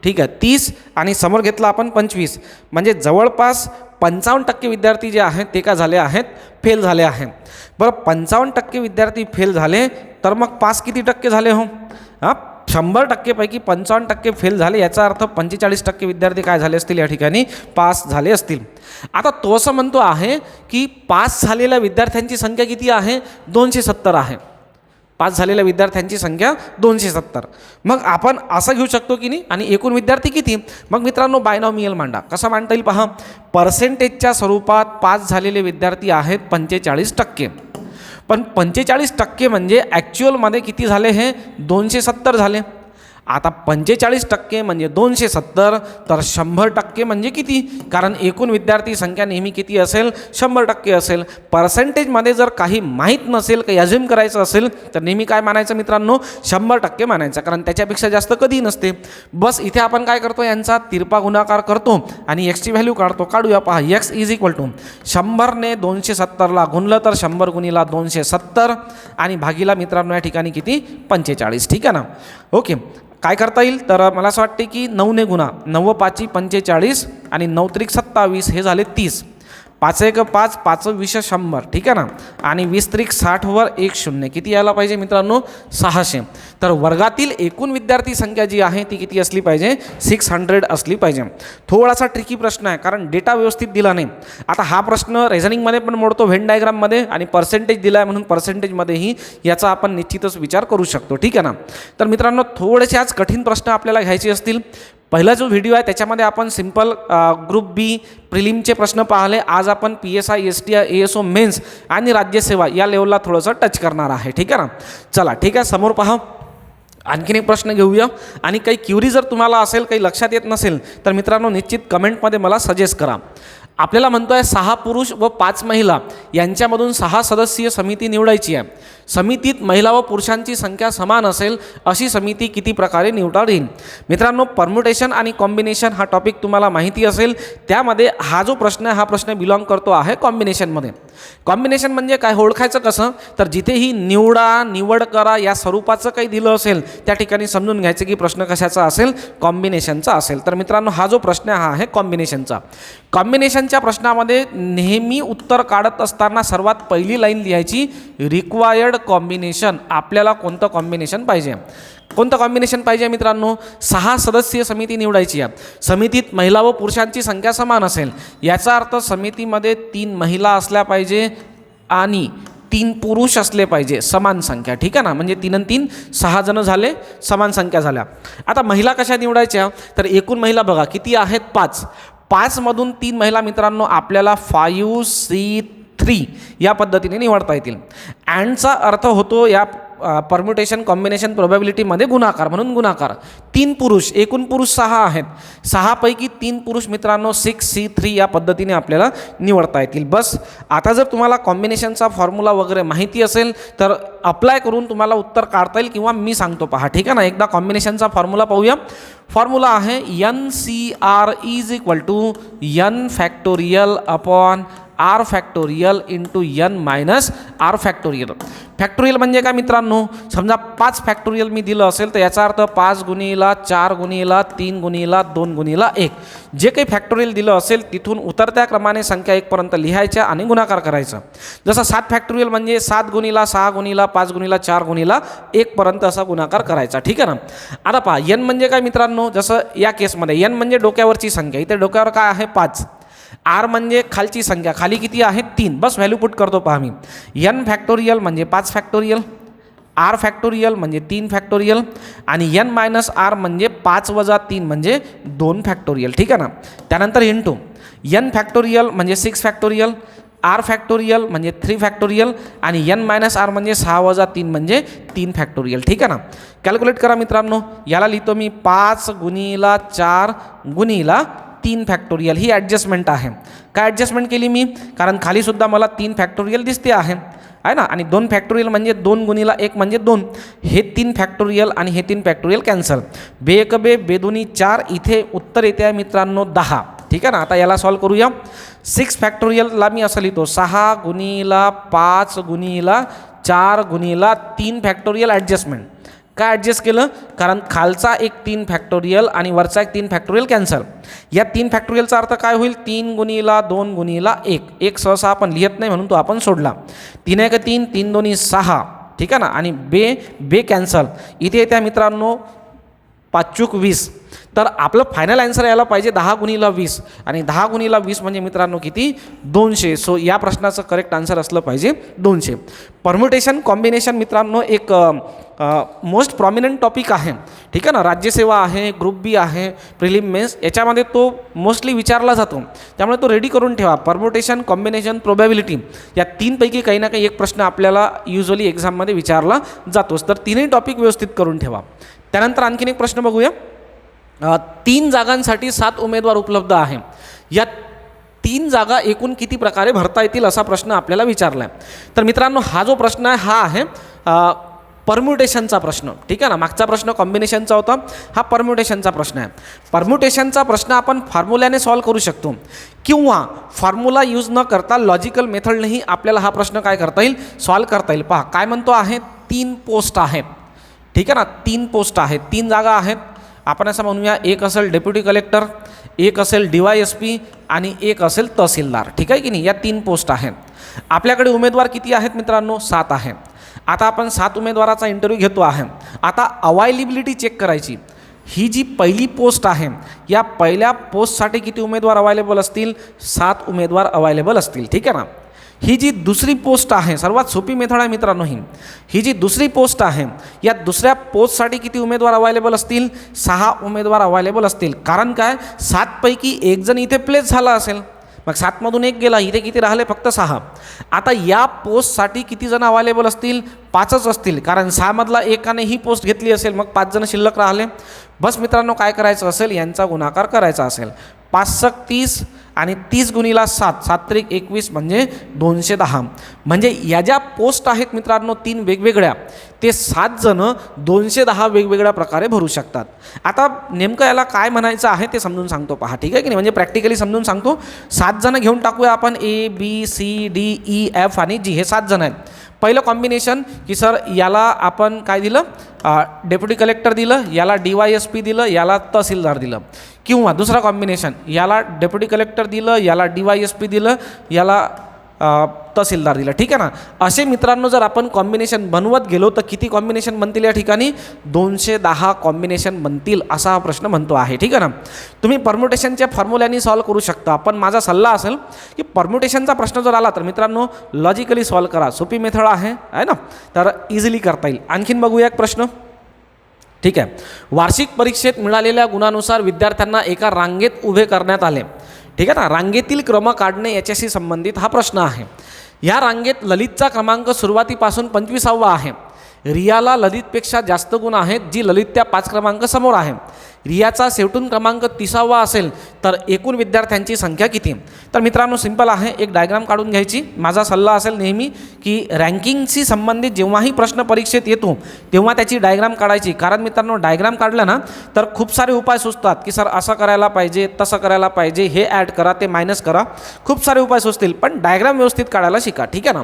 ठीक आहे, 30 आणि समोर घेतला आपण 25, म्हणजे जवळपास 55% विद्यार्थी जे आहेत ते काय झाले आहेत, फेल झाले आहेत. बरं, 55% विद्यार्थी फेल झाले तर मग पास किती टक्के झाले हो? 100%पैकी 55% फेल झाले, याचा अर्थ 45% विद्यार्थी काय झाले असतील, या ठिकाणी पास झाले असतील. आता तो असं म्हणतो आहे की पास झालेल्या विद्यार्थ्यांची संख्या किती आहे, 270 आहे. पास झालेल्या विद्यार्थ्यांची संख्या 270. मग आपण असं घेऊ शकतो की नाही, आणि एकूण विद्यार्थी किती. मग मित्रांनो बायनॉमियल मांडा. कसा मांडता येईल पहा, पर्सेंटेजच्या स्वरूपात पास झालेले विद्यार्थी आहेत 45%. पण 45% म्हणजे ॲक्च्युअलमध्ये किती झाले, हे 270 झाले. आता 45% म्हणजे 270, तर 100% म्हणजे किती, कारण एकूण विद्यार्थी संख्या नेहमी किती असेल, 100% असेल. पर्सेंटेजमध्ये जर काही माहीत नसेल, काही अझ्युम करायचं असेल तर नेहमी काय मानायचं मित्रांनो, 100% मानायचं, कारण त्याच्यापेक्षा जास्त कधी नसते. बस इथे आपण काय करतो, यांचा तिरपा गुणाकार करतो आणि एक्सची व्हॅल्यू काढतो. काढूया, पहा एक्स इज इक्वल टू 100ने 270ला गुणलं तर 100 गुणिला 270 आणि भागीला मित्रांनो या ठिकाणी किती, 45, ठीक आहे ना. ओके, काय करता येईल, तर मला असं वाटते की 9ने गुणा, 9 5 45 आणि 9 त्रिक 27, हे झाले 30. 5 1 5, 5 20 100, ठीक आहे ना. आणि 20 त्रिक 60 वर 1 0, किती यायला पाहिजे मित्रांनो, 600. तर वर्गातील एकूण विद्यार्थी संख्या जी आहे ती किती असली पाहिजे, 600 असली पाहिजे. थोडासा ट्रिकी प्रश्न आहे, कारण डेटा व्यवस्थित दिला नाही. आता हा प्रश्न रेझनिंगमध्ये पण मोडतो, व्हेन डायग्राममध्ये, आणि पर्सेंटेज दिला आहे म्हणून पर्सेंटेजमध्येही याचा आपण निश्चितच विचार करू शकतो, ठीक आहे ना. तर मित्रांनो थोडेसे आज कठीण प्रश्न आपल्याला घ्यायचे असतील. पहिला जो व्हिडिओ आहे त्याच्यामध्ये आपण सिंपल ग्रुप बी प्रिलिमचे प्रश्न पाहिले. आज आपण PSI STI ASO मेन्स आणि राज्यसेवा या लेवलला थोडंसं टच करणार आहे, ठीक आहे ना. चला ठीक आहे, समोर पहा आणखीन एक प्रश्न घेऊया. आणि काही क्युरी जर तुम्हाला असेल, काही लक्षात येत नसेल तर मित्रांनो निश्चित कमेंटमध्ये मला सजेस्ट करा. आपल्याला म्हणतो आहे 6 पुरुष व 5 महिला यांच्यामधून 6 सदस्यीय समिती निवडायची आहे. समितीत महिला व पुरुषांची संख्या समान असेल अशी समिती किती प्रकारे निवडता येईल. मित्रांनो परम्युटेशन आणि कॉम्बिनेशन हा टॉपिक तुम्हाला माहिती असेल. त्यामध्ये हा जो प्रश्न आहे हा प्रश्न बिलॉंग करतो आहे कॉम्बिनेशनमध्ये. कॉम्बिनेशन म्हणजे काय, ओळखायचं कसं, तर जिथेही निवडा, निवड करा या स्वरूपाचं काही दिलं असेल त्या ठिकाणी समजून घ्यायचं की प्रश्न कशाचा असेल, कॉम्बिनेशनचा असेल. तर मित्रांनो हा जो प्रश्न हा आहे कॉम्बिनेशनचा. कॉम्बिनेशनच्या प्रश्नामध्ये नेहमी उत्तर काढत असताना सर्वात पहिली लाईन लिहायची, रिक्वायर्ड कॉम्बिनेशन. आपल्याला कोणतं कॉम्बिनेशन पाहिजे, कोणतं कॉम्बिनेशन पाहिजे मित्रांनो, 6 सदस्यीय समिती निवडायची आहे. समितीत महिला व पुरुषांची संख्या समान असेल. याचा अर्थ समितीमध्ये 3 महिला असल्या पाहिजे आणि 3 पुरुष असले पाहिजे, समान संख्या, ठीक आहे ना. म्हणजे 3 आणि 3 6 जण झाले, समान संख्या झाल्या. आता महिला कशा निवडायच्या, तर एकूण महिला बघा किती आहेत, 5. 5 मधून 3 महिला मित्रांनो आपल्याला 5C3 या पद्धतीने निवडता येतील. अँडचा अर्थ होतो या परम्युटेशन कॉम्बिनेशन प्रोबॅबिलिटीमध्ये गुणाकार, म्हणून गुणाकार. 3 पुरुष, एकूण पुरुष 6 आहेत. 6 पैकी 3 पुरुष मित्रांनो 6C3 या पद्धतीने आपल्याला निवडता येतील. बस आता जर तुम्हाला कॉम्बिनेशनचा फॉर्म्युला वगैरे माहिती असेल तर अप्लाय करून तुम्हाला उत्तर काढता येईल, किंवा मी सांगतो पहा, ठीक आहे ना. एकदा कॉम्बिनेशनचा फॉर्म्युला पाहूया. फॉर्म्युला आहे NCR is equal to N factorial upon R factorial into N minus R factorial. Factorial म्हणजे काय मित्रांनो, समजा 5 फॅक्टोरियल मी दिलं असेल तर याचा अर्थ 5 गुणिला 4 गुणिला 3 गुणिला 2 गुणिला 1. जे काही फॅक्टोरियल दिलं असेल तिथून उतरत्या क्रमाने संख्या 1 पर्यंत लिहायच्या आणि गुणाकार करायचा. जसं 7 फॅक्टोरियल म्हणजे 7 गुणिला 6 गुणिला 5 गुणिला 4 गुणिला 1 पर्यंत असा गुणाकार करायचा, ठीक आहे ना. आता पहा N म्हणजे काय मित्रांनो, जसं या केसमध्ये N म्हणजे डोक्यावरची संख्या, इथे डोक्यावर काय आहे 5. R म्हणजे खालची संख्या, खाली किती आहे 3. बस व्हॅल्यू पुट करतो पहा मी. N फॅक्टोरियल म्हणजे 5 फॅक्टोरियल, आर फॅक्टोरियल म्हणजे 3 फॅक्टोरियल आणि एन मायनस आर म्हणजे 5 वजा 3 म्हणजे 2 फॅक्टोरियल. ठीक आहे ना. त्यानंतर इंटू एन फॅक्टोरियल म्हणजे 6 फॅक्टोरियल, आर फॅक्टोरियल म्हणजे 3 फॅक्टोरियल आणि एन मायनस आर म्हणजे 6 वजा 3 म्हणजे 3 फॅक्टोरियल. ठीक आहे ना. कॅल्क्युलेट करा मित्रांनो. याला लिहितो मी 5 गुणिला 4 गुणिला 3 फॅक्टोरियल. ही ॲडजस्टमेंट आहे. काय ॲडजस्टमेंट केली मी, कारण खालीसुद्धा मला 3 फॅक्टोरियल दिसते आहे ना. आणि 2 फॅक्टोरियल म्हणजे 2 गुणिला 1 म्हणजे 2. हे 3 फॅक्टोरियल आणि हे 3 फॅक्टोरियल कॅन्सल. बे एक बे, बे दोन्ही 4. इथे उत्तर येते आहे मित्रांनो 10. ठीक आहे ना. आता याला सॉल्व करूया. 6 फॅक्टोरियलला मी असं लिहितो 6 गुणिला 5 गुणिला 4 गुणिला 3 फॅक्टोरियल ॲडजस्टमेंट. काय ॲडजस्ट केलं, कारण खालचा एक 3 फॅक्टोरियल आणि वरचा एक 3 फॅक्टोरियल कॅन्सल. या 3 फॅक्टोरियलचा अर्थ काय होईल, 3 गुणिला 2 गुणिला 1. एक सहसा आपण लिहित नाही म्हणून तो आपण सोडला. 3 1 3, 3 2 6. ठीक आहे ना. आणि बे कॅन्सल. इथे येत्या मित्रांनो 5 चूक 20. तर आपलं फायनल आन्सर यायला पाहिजे 10 गुणिला 20 आणि 10 गुणिला 20 म्हणजे मित्रांनो किती, 200. सो या प्रश्नाचं करेक्ट आन्सर असलं पाहिजे 200. परम्युटेशन कॉम्बिनेशन मित्रांनो एक मोस्ट प्रॉमिनंट टॉपिक आहे. ठीक आहे ना. राज्यसेवा आहे, ग्रुप बी आहे, प्रिलिम मेन्स, याच्यामध्ये तो मोस्टली विचारला जातो. त्यामुळे तो रेडी करून ठेवा. परम्युटेशन, कॉम्बिनेशन, प्रोबॅबिलिटी या 3पैकी काही ना काही एक प्रश्न आपल्याला युजली एक्झाममध्ये विचारला जातोच. तर 3ही टॉपिक व्यवस्थित करून ठेवा. त्यानंतर आणखीन एक प्रश्न बघूया. 3 जागांसाठी 7 उमेदवार उपलब्ध आहे. या 3 जागा एकूण किती प्रकारे भरता येतील असा प्रश्न आपल्याला विचारला आहे. तर मित्रांनो हा जो प्रश्न आहे हा आहे परम्युटेशनचा प्रश्न. ठीक आहे ना. मागचा प्रश्न कॉम्बिनेशनचा होता, हा परम्युटेशनचा प्रश्न आहे. परम्युटेशनचा प्रश्न आपण फॉर्म्युल्याने सॉल्व करू शकतो किंवा फॉर्म्युला यूज न करता लॉजिकल मेथडनेही आपल्याला हा प्रश्न काय करता येईल, सॉल्व करता येईल. पहा काय म्हणतो आहे, 3 पोस्ट आहेत. ठीक आहे ना. 3 पोस्ट आहेत, 3 जागा आहेत. आपण असं म्हणूया, एक असेल डेप्युटी कलेक्टर, एक असेल DYSP आणि एक असेल तहसीलदार. ठीक आहे की नाही. या 3 पोस्ट आहेत. आपल्याकडे उमेदवार किती आहेत मित्रांनो, 7 आहेत. आता आपण 7 उमेदवाराचा इंटरव्ह्यू घेतो आहे. आता अवायलिबिलिटी चेक करायची. ही जी पहिली पोस्ट आहे, या पहिल्या पोस्टसाठी किती उमेदवार अवायलेबल असतील, 7 उमेदवार अवायलेबल असतील. ठीक आहे ना. ही जी दुसरी पोस्ट आहे, सर्वात सोपी मेथड आहे मित्रांनो ही जी दुसरी पोस्ट आहे, या दुसऱ्या पोस्टसाठी किती उमेदवार अवायलेबल असतील, 6 उमेदवार अवायलेबल असतील. कारण काय, 7 पैकी एक जण इथे प्लेस झाला असेल, मग 7 मधून एक गेला, इथे किती राहिले, फक्त 6. आता या पोस्टसाठी किती जण अवेलेबल असतील, 5च असतील. कारण 6 मधला एकाने ही पोस्ट घेतली असेल, मग 5 जण शिल्लक राहिले. बस मित्रांनो काय करायचं असेल, यांचा गुणाकार करायचा असेल. 5 × 30 आणि 30 गुणिला 7, 7 × 21 म्हणजे 210. म्हणजे या ज्या पोस्ट आहेत मित्रांनो 3 वेगवेगळ्या, ते 7 जण 210 वेगवेगळ्या प्रकारे भरू शकतात. आता नेमकं याला काय म्हणायचं आहे ते समजून सांगतो. पहा. ठीक आहे की नाही. म्हणजे प्रॅक्टिकली समजून सांगतो. 7 जण घेऊन टाकूया आपण, ABCDEF आणि G हे 7 जण आहेत. पहिलं कॉम्बिनेशन की सर याला आपण काय दिलं, डेप्युटी कलेक्टर दिलं, याला DYSP दिलं, याला तहसीलदार दिलं. किंवा दुसरा कॉम्बिनेशन, याला डेप्युटी कलेक्टर दिलं, याला DYSP दिलं, याला तहसीलदार दिलं. ठीक आहे ना. असे मित्रांनो जर आपण कॉम्बिनेशन बनवत गेलो तर किती कॉम्बिनेशन बनतील या ठिकाणी, 210 कॉम्बिनेशन बनतील असा हा प्रश्न म्हणतो आहे. ठीक आहे ना. तुम्ही परम्युटेशनच्या फॉर्म्युल्याने सॉल्व करू शकता, पण माझा सल्ला असेल की परम्युटेशनचा प्रश्न जर आला तर मित्रांनो लॉजिकली सॉल्व करा. सोपी मेथड आहे ना, तर इझिली करता येईल. आणखीन बघूया एक प्रश्न. ठीक आहे. वार्षिक परीक्षेत मिळालेल्या गुणानुसार विद्यार्थ्यांना एका रांगेत उभे करण्यात आले. ठीक आहे ना. रांगेतील क्रम काढणे याच्याशी संबंधित हा प्रश्न आहे. या रांगेत ललितचा क्रमांक सुरुवातीपासून 25वा आहे. रियाला ललितपेक्षा जास्त गुण आहेत, जी ललित त्या 5 क्रमांक समोर आहे. रियाचा शेवटून क्रमांक 30वा असेल तर एकूण विद्यार्थ्यांची संख्या किती. तर मित्रांनो सिंपल आहे, एक डायग्राम काढून घ्यायची. माझा सल्ला असेल नेहमी की रँकिंगशी संबंधित जेव्हाही प्रश्न परीक्षेत येतो तेव्हा त्याची डायग्राम काढायची. कारण मित्रांनो डायग्राम काढलं ना तर खूप सारे उपाय सुचतात की सर असं करायला पाहिजे, तसं करायला पाहिजे, हे ॲड करा, ते मायनस करा, खूप सारे उपाय सुचतील. पण डायग्राम व्यवस्थित काढायला शिका. ठीक आहे ना.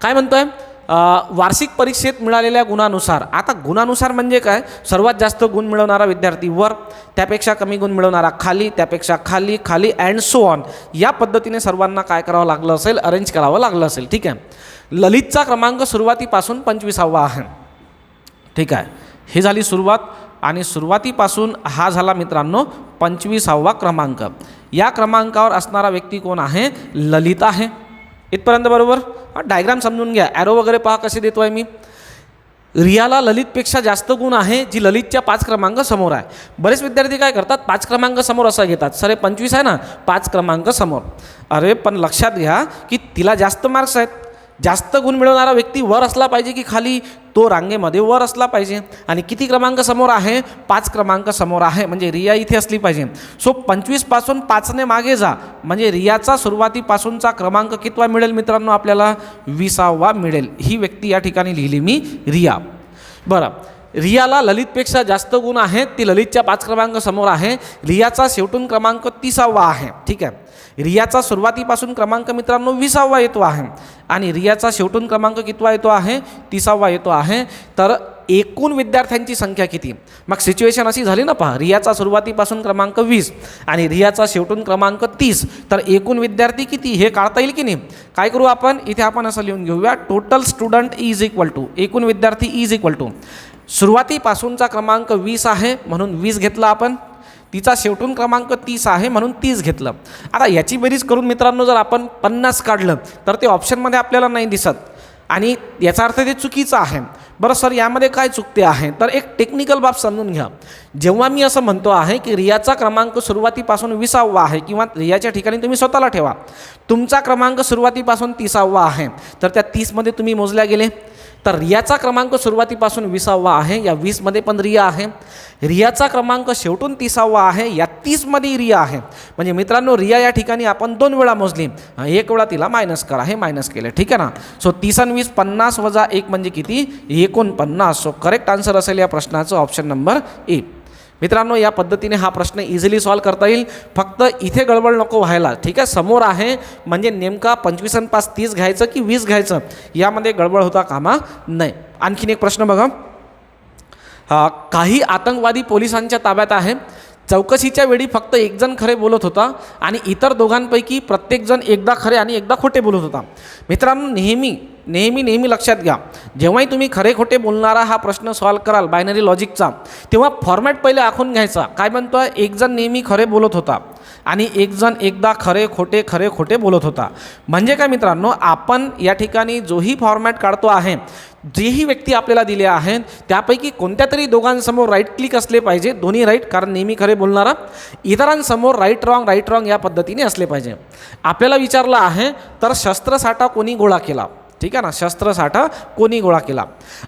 काय म्हणतोय, वार्षिक परीक्षेत मिळालेल्या गुणानुसार. आता गुणानुसार म्हणजे काय, सर्वात जास्त गुण मिळवणारा विद्यार्थी वर, त्यापेक्षा कमी गुण मिळवणारा खाली, त्यापेक्षा खाली, खाली अँड सो ऑन. या पद्धतीने सर्वांना काय करावं लागलं असेल, अरेंज करावं लागलं असेल. ठीक आहे. ललितचा क्रमांक सुरुवातीपासून 25वा आहे. ठीक आहे. ही झाली सुरुवात आणि सुरुवातीपासून हा झाला मित्रांनो 25वा क्रमांक. या क्रमांकावर असणारा व्यक्ती कोण आहे, ललित आहे. इथपर्यंत बरोबर. डायग्राम समजून घ्या. ॲरो वगैरे पहा कसे देतो आहे मी. रियाला ललितपेक्षा जास्त गुण आहे, जी ललितच्या 5 क्रमांक समोर आहे. बरेच विद्यार्थी काय करतात, 5 क्रमांक समोर असं घेतात, सर हे 25 आहे ना, 5 क्रमांक समोर. अरे पण लक्षात घ्या की तिला जास्त मार्क्स आहेत. जास्त गुण मिळवणारा व्यक्ती वर असला पाहिजे की खाली, तो रांगेमध्ये वर असला पाहिजे. आणि किती क्रमांक समोर आहे, 5 क्रमांक समोर आहे, म्हणजे रिया इथे असली पाहिजे. सो 25 पासून 5ने मागे जा, म्हणजे रियाचा सुरुवातीपासूनचा क्रमांक कितवा मिळेल मित्रांनो, आपल्याला 20वा मिळेल. ही व्यक्ती या ठिकाणी लिहिली मी, रिया. बरं, रियाला ललितपेक्षा जास्त गुण आहेत, ती ललितच्या 5 क्रमांक समोर आहे. रियाचा शेवटून क्रमांक 30वा आहे. ठीक आहे, रियाचा सुरुवातीपासून क्रमांक मित्रांनो 20वा येतो आहे आणि रियाचा शेवटून क्रमांक कितवा येतो आहे, 30वा येतो आहे. तर एकूण विद्यार्थ्यांची संख्या किती, मग सिच्युएशन अशी झाली ना, पहा, रियाचा सुरुवातीपासून क्रमांक 20 आणि रियाचा शेवटून क्रमांक 30, तर एकूण विद्यार्थी किती हे काढता येईल की नाही. काय करू आपण, इथे आपण असं लिहून घेऊया, total student is equal to, एकूण विद्यार्थी इज इक्वल टू, सुरुवातीपासूनचा क्रमांक 20 आहे म्हणून 20 घेतला आपण, तिचा शेवटून क्रमांक 30 आहे म्हणून 30 घेतलं. आता याची बेरीज करून मित्रांनो जर आपण 50 काढलं तर ते ऑप्शनमध्ये आपल्याला नाही दिसत आणि याचा अर्थ ते चुकीचं आहे. बरं सर, यामध्ये काय चुकते आहे, तर एक टेक्निकल बाब समजून घ्या. जेव्हा मी असं म्हणतो आहे की रियाचा क्रमांक सुरुवातीपासून 20वा आहे, किंवा रियाच्या ठिकाणी तुम्ही स्वतःला ठेवा, तुमचा क्रमांक सुरुवातीपासून 30वा आहे, तर त्या 30मध्ये तुम्ही मोजल्या गेले, तर रियाचा क्रमांक सुरुवातीपासून 20वा आहे, या 20मध्ये पण रिया आहे. रियाचा क्रमांक शेवटून 30वा आहे, या 30मध्ये रिया आहे. म्हणजे मित्रांनो रिया या ठिकाणी आपण 2 वेळा मोजली, एक वेळा तिला मायनस करा, हे मायनस केले. ठीक आहे ना. सो 30 आणि 20 50 वजा 1 म्हणजे किती, 49. सो करेक्ट आन्सर असेल या प्रश्नाचं ऑप्शन नंबर ए. मित्रांनो या पद्धतीने हा प्रश्न इझिली सॉल्व करता येईल. फक्त इथे गडबड नको व्हायला. ठीक आहे, समोर आहे म्हणजे नेमका 25 आणि 5 30 घ्यायचं की 20 घ्यायचं, यामध्ये गडबड होता कामा नाही. आणखीन एक प्रश्न बघा, काही आतंकवादी पोलिसांच्या ताब्यात आहे. चौकशीच्या वेळी फक्त एक जण खरे बोलत होता आणि इतर दोघांपैकी प्रत्येकजण एकदा खरे आणि एकदा खोटे बोलत होता. मित्रांनो नेहमी लक्षात घ्या, जेव्हाही तुम्ही खरे खोटे बोलणारा हा प्रश्न सॉल्व कराल बायनरी लॉजिकचा, तेव्हा फॉर्मॅट पहिले आखून घ्यायचा. काय म्हणतोय, एक जण नेहमी खरे बोलत होता आणि एक जण एकदा खरे खोटे बोलत होता. म्हणजे काय मित्रांनो, आपण या ठिकाणी जोही फॉर्मॅट काढतो आहे, जेही व्यक्ती आपल्याला दिले आहेत त्यापैकी कोणत्या तरी दोघांसमोर राईट क्लिक असले पाहिजे, दोन्ही राईट, कारण नेहमी खरे बोलणारा. इतरांसमोर राईट रॉंग या पद्धतीने असले पाहिजे. आपल्याला विचारलं आहे तर शस्त्रसाठा कोणी गोळा केला. ठीक आहे ना, शस्त्रसाठा कोणी गोळा केला.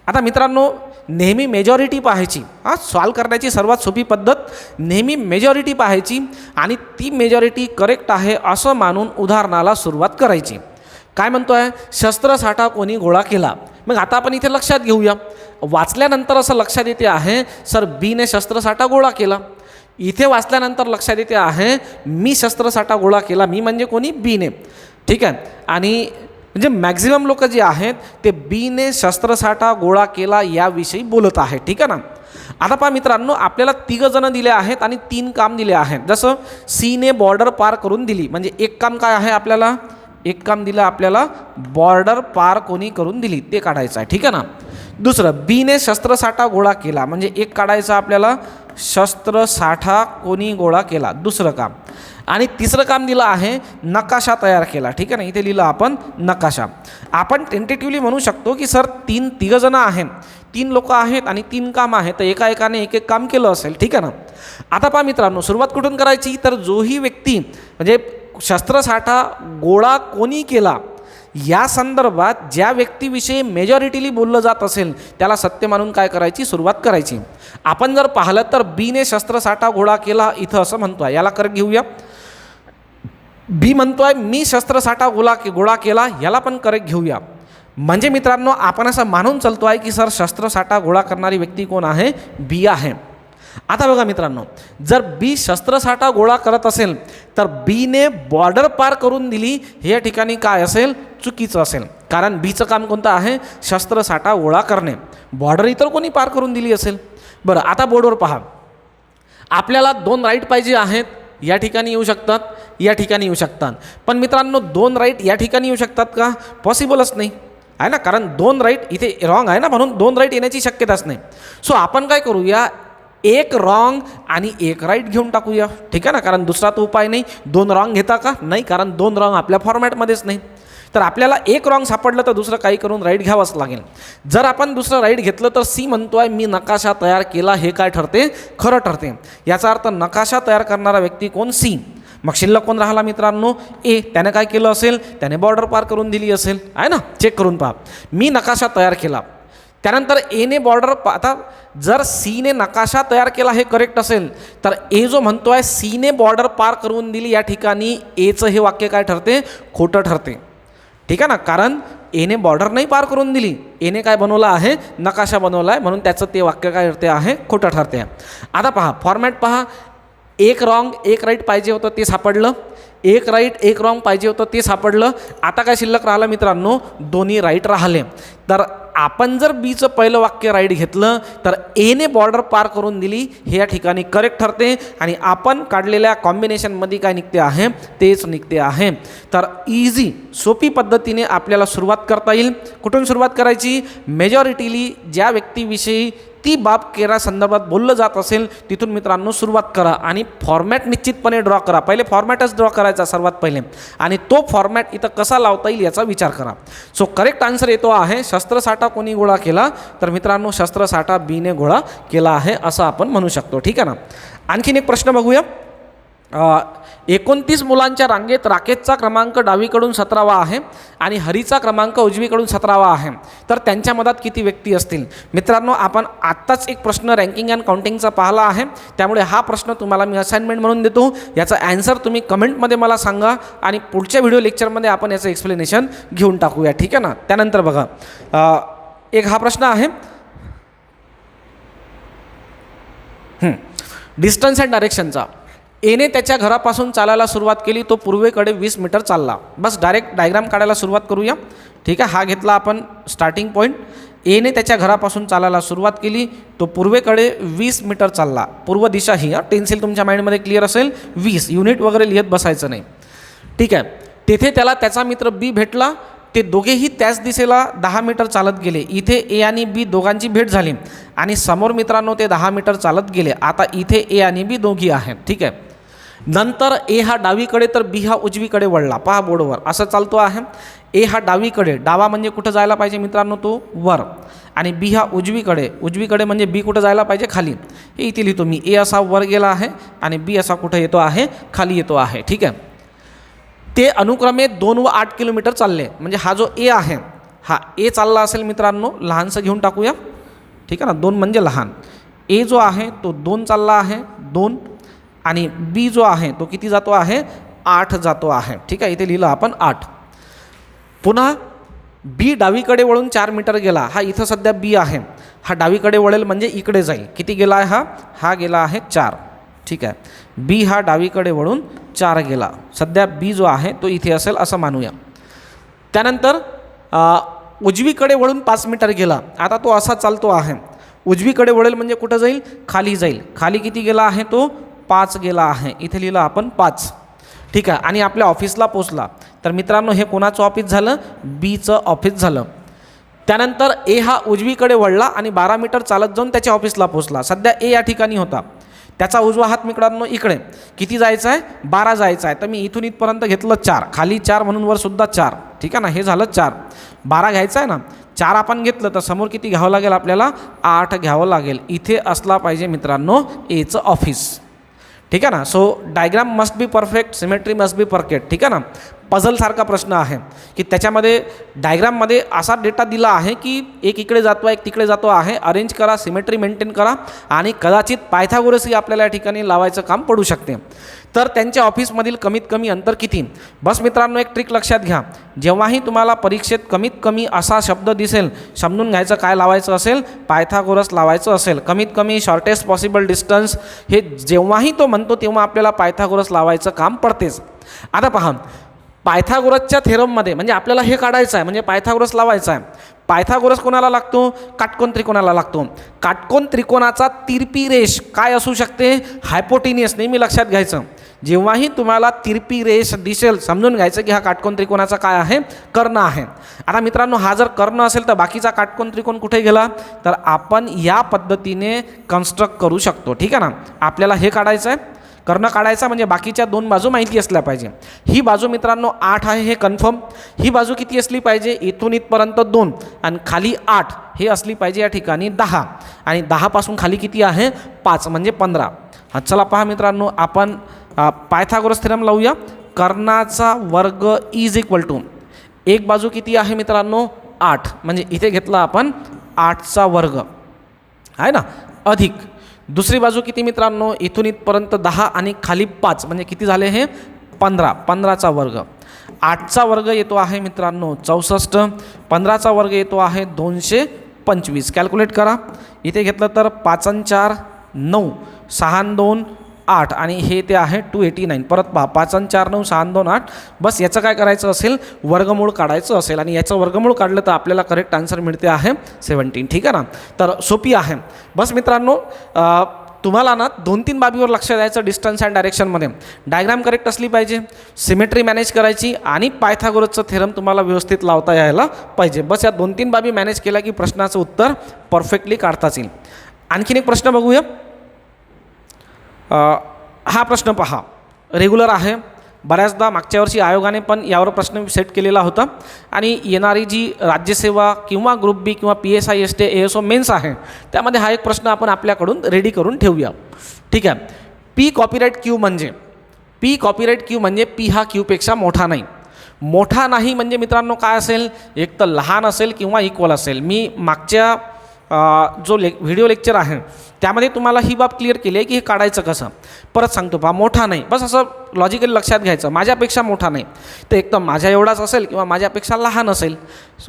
आता मित्रांनो नेहमी मेजॉरिटी पाहायची. सॉल्व करण्याची सर्वात सोपी पद्धत, नेहमी मेजॉरिटी पाहायची आणि ती मेजॉरिटी करेक्ट आहे असं मानून उदाहरणाला सुरुवात करायची. काय म्हणतो आहे, शस्त्रसाठा कोणी गोळा केला. मग आता आपण इथे लक्षात घेऊया, वाचल्यानंतर असं लक्षात येते आहे सर बीने शस्त्रसाठा गोळा केला. इथे वाचल्यानंतर लक्षात येते आहे मी शस्त्रसाठा गोळा केला, मी म्हणजे कोणी, बीने. ठीक आहे, आणि म्हणजे मॅक्झिमम लोक जे आहेत ते बीने शस्त्रसाठा गोळा केला याविषयी बोलत आहेत. ठीक आहे ना. आता पहा मित्रांनो, आपल्याला 3 जण दिले आहेत आणि 3 काम दिले आहेत. जसं सीने बॉर्डर पार करून दिली, म्हणजे एक काम काय आहे, आपल्याला एक काम दिलं, आपल्याला बॉर्डर पार कोणी करून दिली ते काढायचं आहे. ठीक आहे ना. दुसरं, बीने शस्त्रसाठा गोळा केला, म्हणजे एक काढायचं आपल्याला, शस्त्रसाठा कोणी गोळा केला, दुसरं काम. आणि तिसरं काम दिलं आहे नकाशा तयार केला. ठीक आहे ना, इथे लिहिलं आपण नकाशा. आपण टेंटेटिव्हली म्हणू शकतो की सर 3 जण आहेत, 3 लोक आहेत आणि 3 काम आहेत, तर एकाने एक काम केलं असेल. ठीक आहे ना. आता पहा मित्रांनो, सुरुवात कुठून करायची, तर जोही व्यक्ती म्हणजे शस्त्रसाठा गोळा कोणी केला या संदर्भात ज्या व्यक्तीविषयी मेजॉरिटीली बोललं जात असेल त्याला सत्य मानून काय करायची, सुरुवात करायची. आपण जर पाहिलं तर बीने शस्त्रसाठा गोळा केला इथं असं म्हणतोय, याला करेक्ट घेऊया. बी म्हणतोय मी शस्त्रसाठा गोळा केला, याला पण करेक्ट घेऊया. म्हणजे मित्रांनो आपण असं मानून चालतो आहे की सर शस्त्रसाठा गोळा करणारी व्यक्ती कोण आहे, बी आहे. आता बघा मित्रांनो, जर बी शस्त्रसाठा गोळा करत असेल तर बीने बॉर्डर पार करून दिली, हे या ठिकाणी काय असेल, चुकीचं असेल. कारण बीचं काम कोणतं आहे, शस्त्रसाठा गोळा करणे. बॉर्डर इतर कोणी पार करून दिली असेल. बरं, आता बोर्डवर पहा, आपल्याला 2 राईट पाहिजे आहेत, या ठिकाणी येऊ शकतात, या ठिकाणी येऊ शकतात. पण मित्रांनो 2 राईट या ठिकाणी येऊ शकतात का, पॉसिबलच नाही आहे ना, कारण 2 राईट इथे रॉंग आहे ना, म्हणून 2 राईट येण्याची शक्यताच नाही. सो आपण काय करूया, 1 रॉंग आणि 1 राईट घेऊन टाकूया. ठीक आहे ना, कारण दुसरा तो उपाय नाही. 2 रॉंग घेता का, नाही, कारण 2 रॉंग आपल्या फॉर्मॅटमध्येच नाही. तर आपल्याला एक रॉंग सापडलं तर दुसरं काही करून राईट घ्यावंच लागेल. जर आपण दुसरं राईट घेतलं तर सी म्हणतो आहे मी नकाशा तयार केला, हे काय ठरते? खरं ठरते. याचा अर्थ नकाशा तयार करणारा व्यक्ती कोण? सी. मग शिल्लक कोण राहिला मित्रांनो? ए. त्याने काय केलं असेल? त्याने बॉर्डर पार करून दिली असेल, आहे ना? चेक करून पहा. मी नकाशा तयार केला, त्यानंतर एने बॉर्डर आता जर सीने नकाशा तयार केला हे करेक्ट असेल तर ए जो म्हणतो आहे सीने बॉर्डर पार करून दिली, या ठिकाणी एचं हे वाक्य काय ठरते? खोटं ठरते. ठीक आहे ना, कारण एने बॉर्डर नाही पार करून दिली, एने काय बनवला आहे? नकाशा बनवला आहे, म्हणून त्याचं ते वाक्य काय ठरते आहे? खोटं ठरते. आता पहा फॉर्मॅट पहा. एक रॉंग एक राईट पाहिजे होतं ते सापडलं, एक राईट एक रॉंग पाहिजे होतं ते सापडलं. आता काय शिल्लक राहिलं मित्रांनो? दोन्ही राईट राहिले. तर आपण जर बीचं पहिलं वाक्य राईट घेतलं तर एने बॉर्डर पार करून दिली हे या ठिकाणी करेक्ट ठरते आणि आपण काढलेल्या कॉम्बिनेशनमध्ये काय निघते आहे? तेच निघते आहे. तर इझी सोपी पद्धतीने आपल्याला सुरुवात करता येईल. कुठून सुरुवात करायची? मेजॉरिटीली ज्या व्यक्तीविषयी ती बाब केरा संदर्भात बोललं जात असेल तिथून मित्रांनो सुरुवात करा आणि फॉर्मॅट निश्चितपणे ड्रॉ करा. पहिले फॉर्मॅटच ड्रॉ करायचा सर्वात पहिले आणि तो फॉर्मॅट इथं कसा लावता येईल याचा विचार करा. सो करेक्ट आन्सर येतो आहे शस्त्रसाठा कोणी गोळा केला? तर मित्रांनो शस्त्रसाठा बीने गोळा केला आहे असं आपण म्हणू शकतो. ठीक आहे ना. आणखीन एक प्रश्न बघूया. 29 मुलांच्या रांगेत राकेशचा क्रमांक डावीकडून 17वा आहे आणि हरीचा क्रमांक उजवीकडून 17वा आहे, तर त्यांच्या मधात किती व्यक्ती असतील? मित्रांनो आपण आत्ताच एक प्रश्न रँकिंग अँड काउंटिंगचा पाहिला आहे, त्यामुळे हा प्रश्न तुम्हाला मी असाइनमेंट म्हणून देतो. याचा ॲन्सर तुम्ही कमेंटमध्ये मला सांगा आणि पुढच्या व्हिडिओ लेक्चरमध्ये आपण याचं एक्सप्लेनेशन घेऊन टाकूया. ठीक आहे ना. त्यानंतर बघा एक हा प्रश्न आहे डिस्टन्स अँड डायरेक्शनचा. एने त्याच्या घरापासून चालायला सुरुवात केली, तो पूर्वेकडे 20 मीटर चालला. बस डायरेक्ट डायग्राम काढायला सुरुवात करूया. ठीक आहे. हा घेतला आपण स्टार्टिंग पॉईंट. एने त्याच्या घरापासून चालायला सुरुवात केली, तो पूर्वेकडे 20 मीटर चालला. पूर्व दिशा ही टेन्सिल तुमच्या माइंडमध्ये क्लिअर असेल. 20 युनिट वगैरे लिहित बसायचं नाही. ठीक आहे. तेथे त्याला त्याचा मित्र बी भेटला. ते दोघेही त्याच दिशेला 10 मीटर चालत गेले. इथे ए आणि बी दोघांची भेट झाली आणि समोर मित्रांनो ते 10 मीटर चालत गेले. आता इथे ए आणि बी दोघी आहेत. ठीक आहे. नंतर ए हा डावीकडे तर बी हा उजवीकडे वळला. पहा बोर्डवर असं चालतो आहे. ए हा डावीकडे, डावा म्हणजे कुठं जायला पाहिजे मित्रांनो? तो वर. आणि बी हा उजवीकडे, उजवीकडे म्हणजे बी कुठं जायला पाहिजे? खाली. हे इथे लिहितो मी. ए असा वर गेला आहे आणि बी असा कुठं येतो आहे? खाली येतो आहे. ठीक आहे. ते अनुक्रमे 2 व 8 किलोमीटर चालले. म्हणजे हा जो ए आहे हा ए चालला असेल मित्रांनो, लहानसं घेऊन टाकूया. ठीक आहे ना. 2 म्हणजे लहान. ए जो आहे तो 2 चालला आहे, 2. आणि बी जो आहे तो किती जातो आहे? 8 जातो आहे. ठीक आहे. इथे लिहिलं आपण 8. पुन्हा बी डावीकडे वळून 4 मीटर गेला. हा इथं सध्या बी आहे, हा डावीकडे वळेल म्हणजे इकडे जाईल. किती गेला आहे? हा गेला आहे 4. ठीक आहे. बी हा डावीकडे वळून 4 गेला. सध्या बी जो आहे तो इथे असेल असं मानूया. त्यानंतर उजवीकडे वळून 5 मीटर गेला. आता तो असा चालतो आहे. उजवीकडे वळेल म्हणजे कुठं जाईल? खाली जाईल. खाली किती गेला आहे? तो 5 गेला आहे. इथे लिहिलं आपण 5. ठीक आहे. आणि आपल्या ऑफिसला पोचला. तर मित्रांनो हे कोणाचं ऑफिस झालं? बीचं ऑफिस झालं. त्यानंतर ए हा उजवीकडे वळला आणि 12 मीटर चालत जाऊन त्याच्या ऑफिसला पोचला. सध्या ए या ठिकाणी होता. त्याचा उजवा हात मित्रांनो इकडे. किती जायचं आहे? 12 जायचं आहे. तर मी इथून इथपर्यंत घेतलं 4, खाली 4 म्हणून वर सुद्धा 4. ठीक आहे ना. हे झालं 4. 12 घ्यायचं आहे ना. 4 आपण घेतलं तर समोर किती घ्यावं लागेल आपल्याला? 8 घ्यावं लागेल. इथे असला पाहिजे मित्रांनो एचं ऑफिस. ठीक आहे ना. So diagram must be perfect, symmetry must be perfect. ठीक आहे ना. पझलसारखा प्रश्न आहे की त्याच्यामध्ये डायग्राममध्ये असा डेटा दिला आहे की एक इकडे जातो आहे, एक तिकडे जातो आहे. अरेंज करा, सिमेट्री मेंटेन करा आणि कदाचित पायथागोरसही आपल्याला या ठिकाणी लावायचं काम पडू शकते. तर त्यांच्या ऑफिसमधील कमीत कमी अंतर किती? बस मित्रांनो एक ट्रिक लक्षात घ्या. जेव्हाही तुम्हाला परीक्षेत कमीत कमी असा शब्द दिसेल, समजून घ्यायचं काय लावायचं असेल? पायथागोरस लावायचं असेल. कमीत कमी शॉर्टेस्ट पॉसिबल डिस्टन्स हे जेव्हाही तो म्हणतो तेव्हा आपल्याला पायथागोरस लावायचं काम पडतेच. आता पहा पायथागोरसच्या थेरममध्ये म्हणजे आपल्याला हे काढायचं आहे म्हणजे पायथागोरस लावायचा आहे. पायथागोरस कोणाला लागतो? काटकोन त्रिकोणाला लागतो. काटकोन त्रिकोणाचा तिरपी रेष काय असू शकते? हायपोटेनियस. नेहमी लक्षात घ्यायचं. जेव्हाही तुम्हाला तिरपी रेष दिसेल समजून घ्यायचं की हा काटकोन त्रिकोणाचा काय आहे? कर्ण आहे. आता मित्रांनो हा जर कर्ण असेल तर बाकीचा काटकोन त्रिकोण कुठे गेला? तर आपण या पद्धतीने कन्स्ट्रक्ट करू शकतो. ठीक आहे ना. आपल्याला हे काढायचं आहे कर्ण काढायचा म्हणजे बाकीच्या 2 बाजू माहिती असल्या पाहिजे. ही बाजू मित्रांनो 8 आहे हे कन्फर्म. ही बाजू किती असली पाहिजे, इथून इथपर्यंत 2 आणि खाली 8 हे असली पाहिजे या ठिकाणी 10 आणि 10 पासून खाली किती आहे 5 म्हणजे 15. चला पहा मित्रांनो, आपण पायथागोरस थेरम लावूया. कर्णाचा वर्ग इज इक्वल टू एक बाजू किती आहे मित्रांनो 8 म्हणजे इथे घेतला आपण 8चा वर्ग आहे ना, अधिक दुसरी बाजू किती मित्रांनो, इथून इथपर्यंत 10 आणि खाली 5 म्हणजे किती झाले हे 15. 15चा वर्ग. 8चा वर्ग येतो आहे मित्रांनो 64. 15चा वर्ग येतो आहे 225. कॅल्क्युलेट करा. इथे घेतलं तर 5 आणि 4 9, 6 आणि 2 8 आणि हे ते आहे 289. परत पहा 5 आणि 4 9, 6 आणि 2 8. बस याचं काय करायचं असेल, वर्गमूळ काढायचं असेल आणि याचं वर्गमूळ काढलं तर आपल्याला करेक्ट आन्सर मिळते आहे 17. ठीक आहे ना. तर सोपी आहे. बस मित्रांनो, तुम्हाला ना 2-3 बाबीवर लक्ष द्यायचं. डिस्टन्स अँड डायरेक्शनमध्ये डायग्राम करेक्ट असली पाहिजे, सिमेट्री मॅनेज करायची आणि पायथागोरसचं थेरम तुम्हाला व्यवस्थित लावता यायला पाहिजे. बस या 2-3 बाबी मॅनेज केल्या की प्रश्नाचं उत्तर परफेक्टली काढताच येईल. आणखीन एक प्रश्न बघूया. हा प्रश्न पहा, रेग्युलर आहे. बऱ्याचदा मागच्या वर्षी आयोगाने पण यावर प्रश्न सेट केलेला होता आणि येणारी जी राज्यसेवा किंवा ग्रुप बी किंवा PSI ST ASO मेन्स आहे त्यामध्ये हा एक प्रश्न आपण आपल्याकडून रेडी करून ठेवूया. ठीक आहे. पी कॉपीराईट क्यू म्हणजे पी हा क्यूपेक्षा मोठा नाही. मोठा नाही म्हणजे मित्रांनो काय असेल, एक तर लहान असेल किंवा इक्वल असेल. मी मागच्या जो व्हिडिओ लेक्चर आहे त्यामध्ये तुम्हाला ही बाब क्लिअर केली आहे की हे काढायचं कसं. परत सांगतो पहा, मोठा नाही बस असं लॉजिकली लक्षात घ्यायचं. माझ्यापेक्षा मोठा नाही तर एक तर माझ्या एवढाच असेल किंवा माझ्यापेक्षा लहान असेल.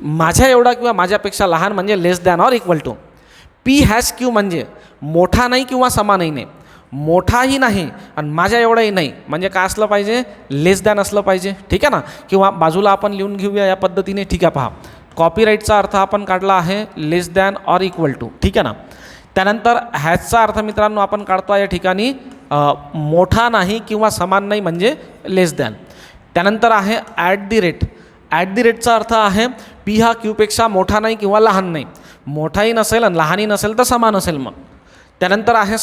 माझ्या एवढा किंवा माझ्यापेक्षा लहान म्हणजे less than or equal to. P hash Q म्हणजे मोठा नाही किंवा समानही नाही, मोठाही नाही आणि माझ्या एवढाही नाही म्हणजे काय असलं पाहिजे, लेस दॅन असलं पाहिजे. ठीक आहे ना. किंवा बाजूला आपण लिहून घेऊया या पद्धतीने. ठीक आहे. पहा, कॉपीराईटचा अर्थ आपण काढला आहे लेस दॅन ऑर इक्वल टू. ठीक आहे ना. त्यानंतर हॅजचा अर्थ मित्रांनो आपण काढतो या ठिकाणी मोठा नाही किंवा समान नाही म्हणजे लेस दॅन. त्यानंतर आहे ॲट दी रेटचा अर्थ आहे पी हा क्यूपेक्षा मोठा नाही किंवा लहान नाही. मोठाही नसेल आणि लहानही नसेल तर समान असेल मग. त्यानंतर आहे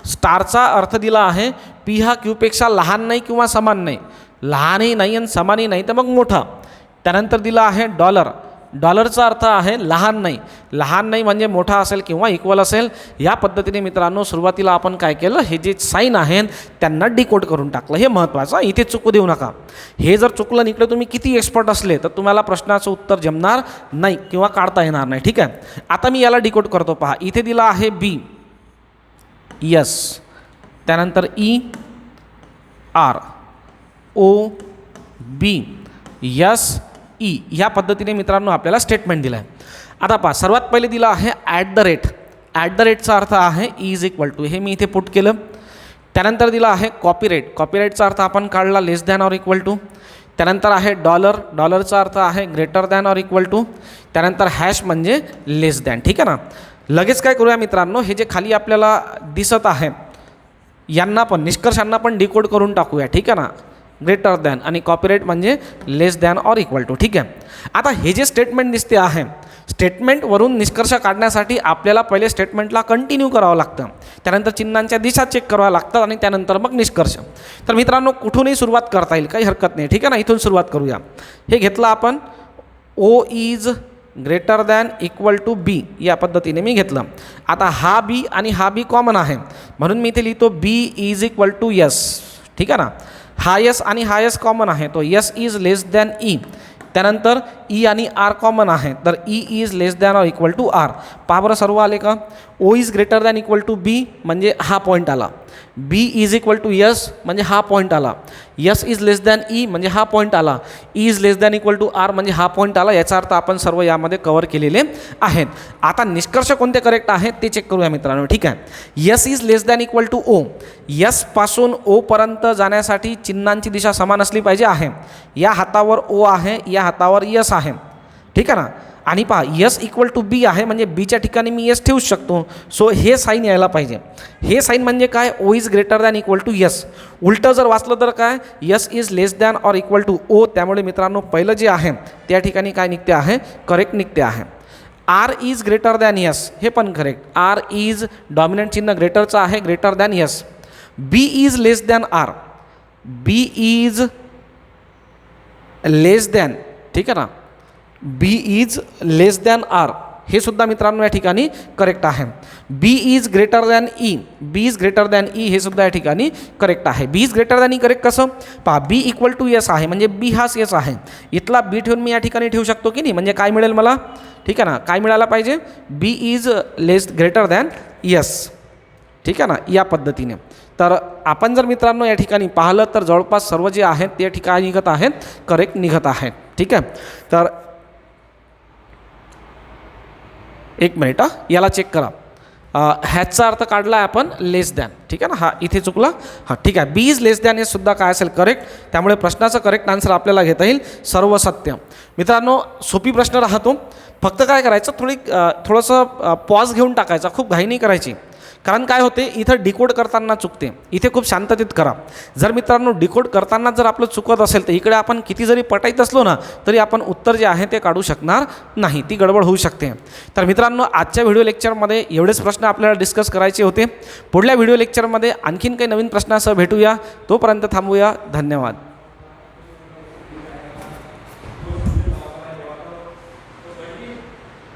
स्टारचा अर्थ दिला आहे पी हा क्यूपेक्षा लहान नाही किंवा समान नाही, लहानही नाही आणि समानही नाही तर मग मोठा. त्यानंतर दिला आहे डॉलरचा अर्थ आहे लहान नाही म्हणजे मोठा असेल किंवा इक्वल असेल. या पद्धतीने मित्रांनो सुरुवातीला आपण काय केलं, हे जे साईन आहेत त्यांना डिकोड करून टाकलं. हे महत्त्वाचं, इथे चुकू देऊ नका. हे जर चुकलं निघलं तुम्ही किती एक्सपर्ट असले तर तुम्हाला प्रश्नाचं उत्तर जमणार नाही किंवा काढता येणार नाही. ठीक आहे. आता मी याला डिकोड करतो. पहा, इथे दिला आहे बी यस, त्यानंतर ER OB SE ह्या पद्धतीने मित्रांनो आपल्याला स्टेटमेंट दिलं आहे. आता पहा, सर्वात पहिले दिलं आहे ॲट द रेटचा अर्थ आहे इज इक्वल टू, हे मी इथे पुट केलं. त्यानंतर दिलं आहे कॉपीराईटचा अर्थ आपण काढला less than or equal to. त्यानंतर आहे डॉलरचा अर्थ आहे greater than or equal to. त्यानंतर हॅश म्हणजे लेस दॅन. ठीक आहे ना. लगेच काय करूया मित्रांनो, हे जे खाली आपल्याला दिसत आहे यांना पण निष्कर्षांना पण डिकोड करून टाकूया. ठीक आहे ना. ग्रेटर दॅन आणि कॉपीराईट म्हणजे less than or equal to. ठीक आहे. आता हे जे स्टेटमेंट दिसते आहे, स्टेटमेंटवरून निष्कर्ष काढण्यासाठी आपल्याला पहिले स्टेटमेंटला कंटिन्यू करावं लागतं, त्यानंतर चिन्हांच्या दिशा चेक कराव्या लागतात आणि त्यानंतर मग निष्कर्ष. तर मित्रांनो कुठूनही सुरुवात करता येईल, काही हरकत नाही. ठीक आहे ना. इथून सुरुवात करूया. हे घेतलं आपण O is greater than equal to B या पद्धतीने मी घेतलं. आता हा बी आणि हा बी कॉमन आहे म्हणून मी इथे लिहितो बी इज इक्वल टू यस. ठीक आहे ना. हा यस आणि हा यस कॉमन आहे तो S is less than E. त्यानंतर ई आणि आर कॉमन आहे तर E is less than or equal to R. पहा बरं सर्व आले का. O is greater than equal to B म्हणजे हा पॉईंट आला. B is equal to S म्हणजे हा पॉईंट आला. S is less than E म्हणजे हा पॉईंट आला. E is less than equal to R म्हणजे हा पॉईंट आला. याचा अर्थ आपण सर्व यामध्ये कव्हर केलेले आहेत. आता निष्कर्ष कोणते करेक्ट आहेत ते चेक करूया मित्रांनो. ठीक आहे. S is less than equal to O. यसपासून ओपर्यंत जाण्यासाठी चिन्हांची दिशा समान असली पाहिजे आहे. या हातावर ओ आहे, या हातावर यस आहे. ठीक आहे ना. आणि पहा यस इक्वल टू बी आहे म्हणजे बीच्या ठिकाणी मी यस ठेवू शकतो. सो हे साईन यायला पाहिजे. हे साईन म्हणजे काय, O is greater than equal to yes. उलटं जर वाचलं तर काय, yes is less than or equal to O. त्यामुळे मित्रांनो पहिलं जे आहे त्या ठिकाणी काय निघते आहे, करेक्ट निघते आहे. R is greater than S हे पण करेक्ट. आर इज डॉमिनंट चिन्ह ग्रेटरचं आहे, greater than S. B is less than R, B is less than, ठीक आहे ना, B is less than R हे सुद्धा मित्रांनो या ठिकाणी करेक्ट आहे. B is greater than E, B is greater than E हे सुद्धा या ठिकाणी करेक्ट आहे. B is greater than E correct कसं पहा, बी इक्वल टू एस आहे म्हणजे बी हाच एस आहे. इथला बी ठेवून मी या ठिकाणी ठेवू शकतो की नाही, म्हणजे काय मिळेल मला, ठीक आहे ना, काय मिळायला पाहिजे, B is less greater than S, ठीक आहे ना, या पद्धतीने. तर आपण जर मित्रांनो या ठिकाणी पाहिलं तर जवळपास सर्व जे आहेत ते ठिकाणी निघत आहेत, करेक्ट निघत आहेत, ठीक आहे. तर एक मिनिट याला चेक करा, ह्याचा अर्थ काढला आहे आपण लेस दॅन, ठीक आहे ना, हा इथे चुकला, हां ठीक आहे. बी इज लेस दॅन हे सुद्धा काय असेल करेक्ट, त्यामुळे प्रश्नाचं करेक्ट आन्सर आपल्याला घेता येईल सर्व सत्य. मित्रांनो सोपी प्रश्न राहतो, फक्त काय करायचं थोडंसं पॉज घेऊन टाकायचा, खूप घाई नाही करायची. कारण काय होते इथं डिकोड करताना चुकते, इथे खूप शांततेत करा. जर मित्रांनो डिकोड करताना जर आपलं चुकत असेल तर इकडे आपण किती जरी पटाईत असलो ना तरी आपण उत्तर जे आहे ते काढू शकणार नाही, ती गडबड होऊ शकते. तर मित्रांनो आजच्या व्हिडिओ लेक्चरमध्ये एवढेच प्रश्न आपल्याला डिस्कस करायचे होते. पुढल्या व्हिडिओ लेक्चरमध्ये आणखीन काही नवीन प्रश्नासह भेटूया, तोपर्यंत थांबूया. धन्यवाद.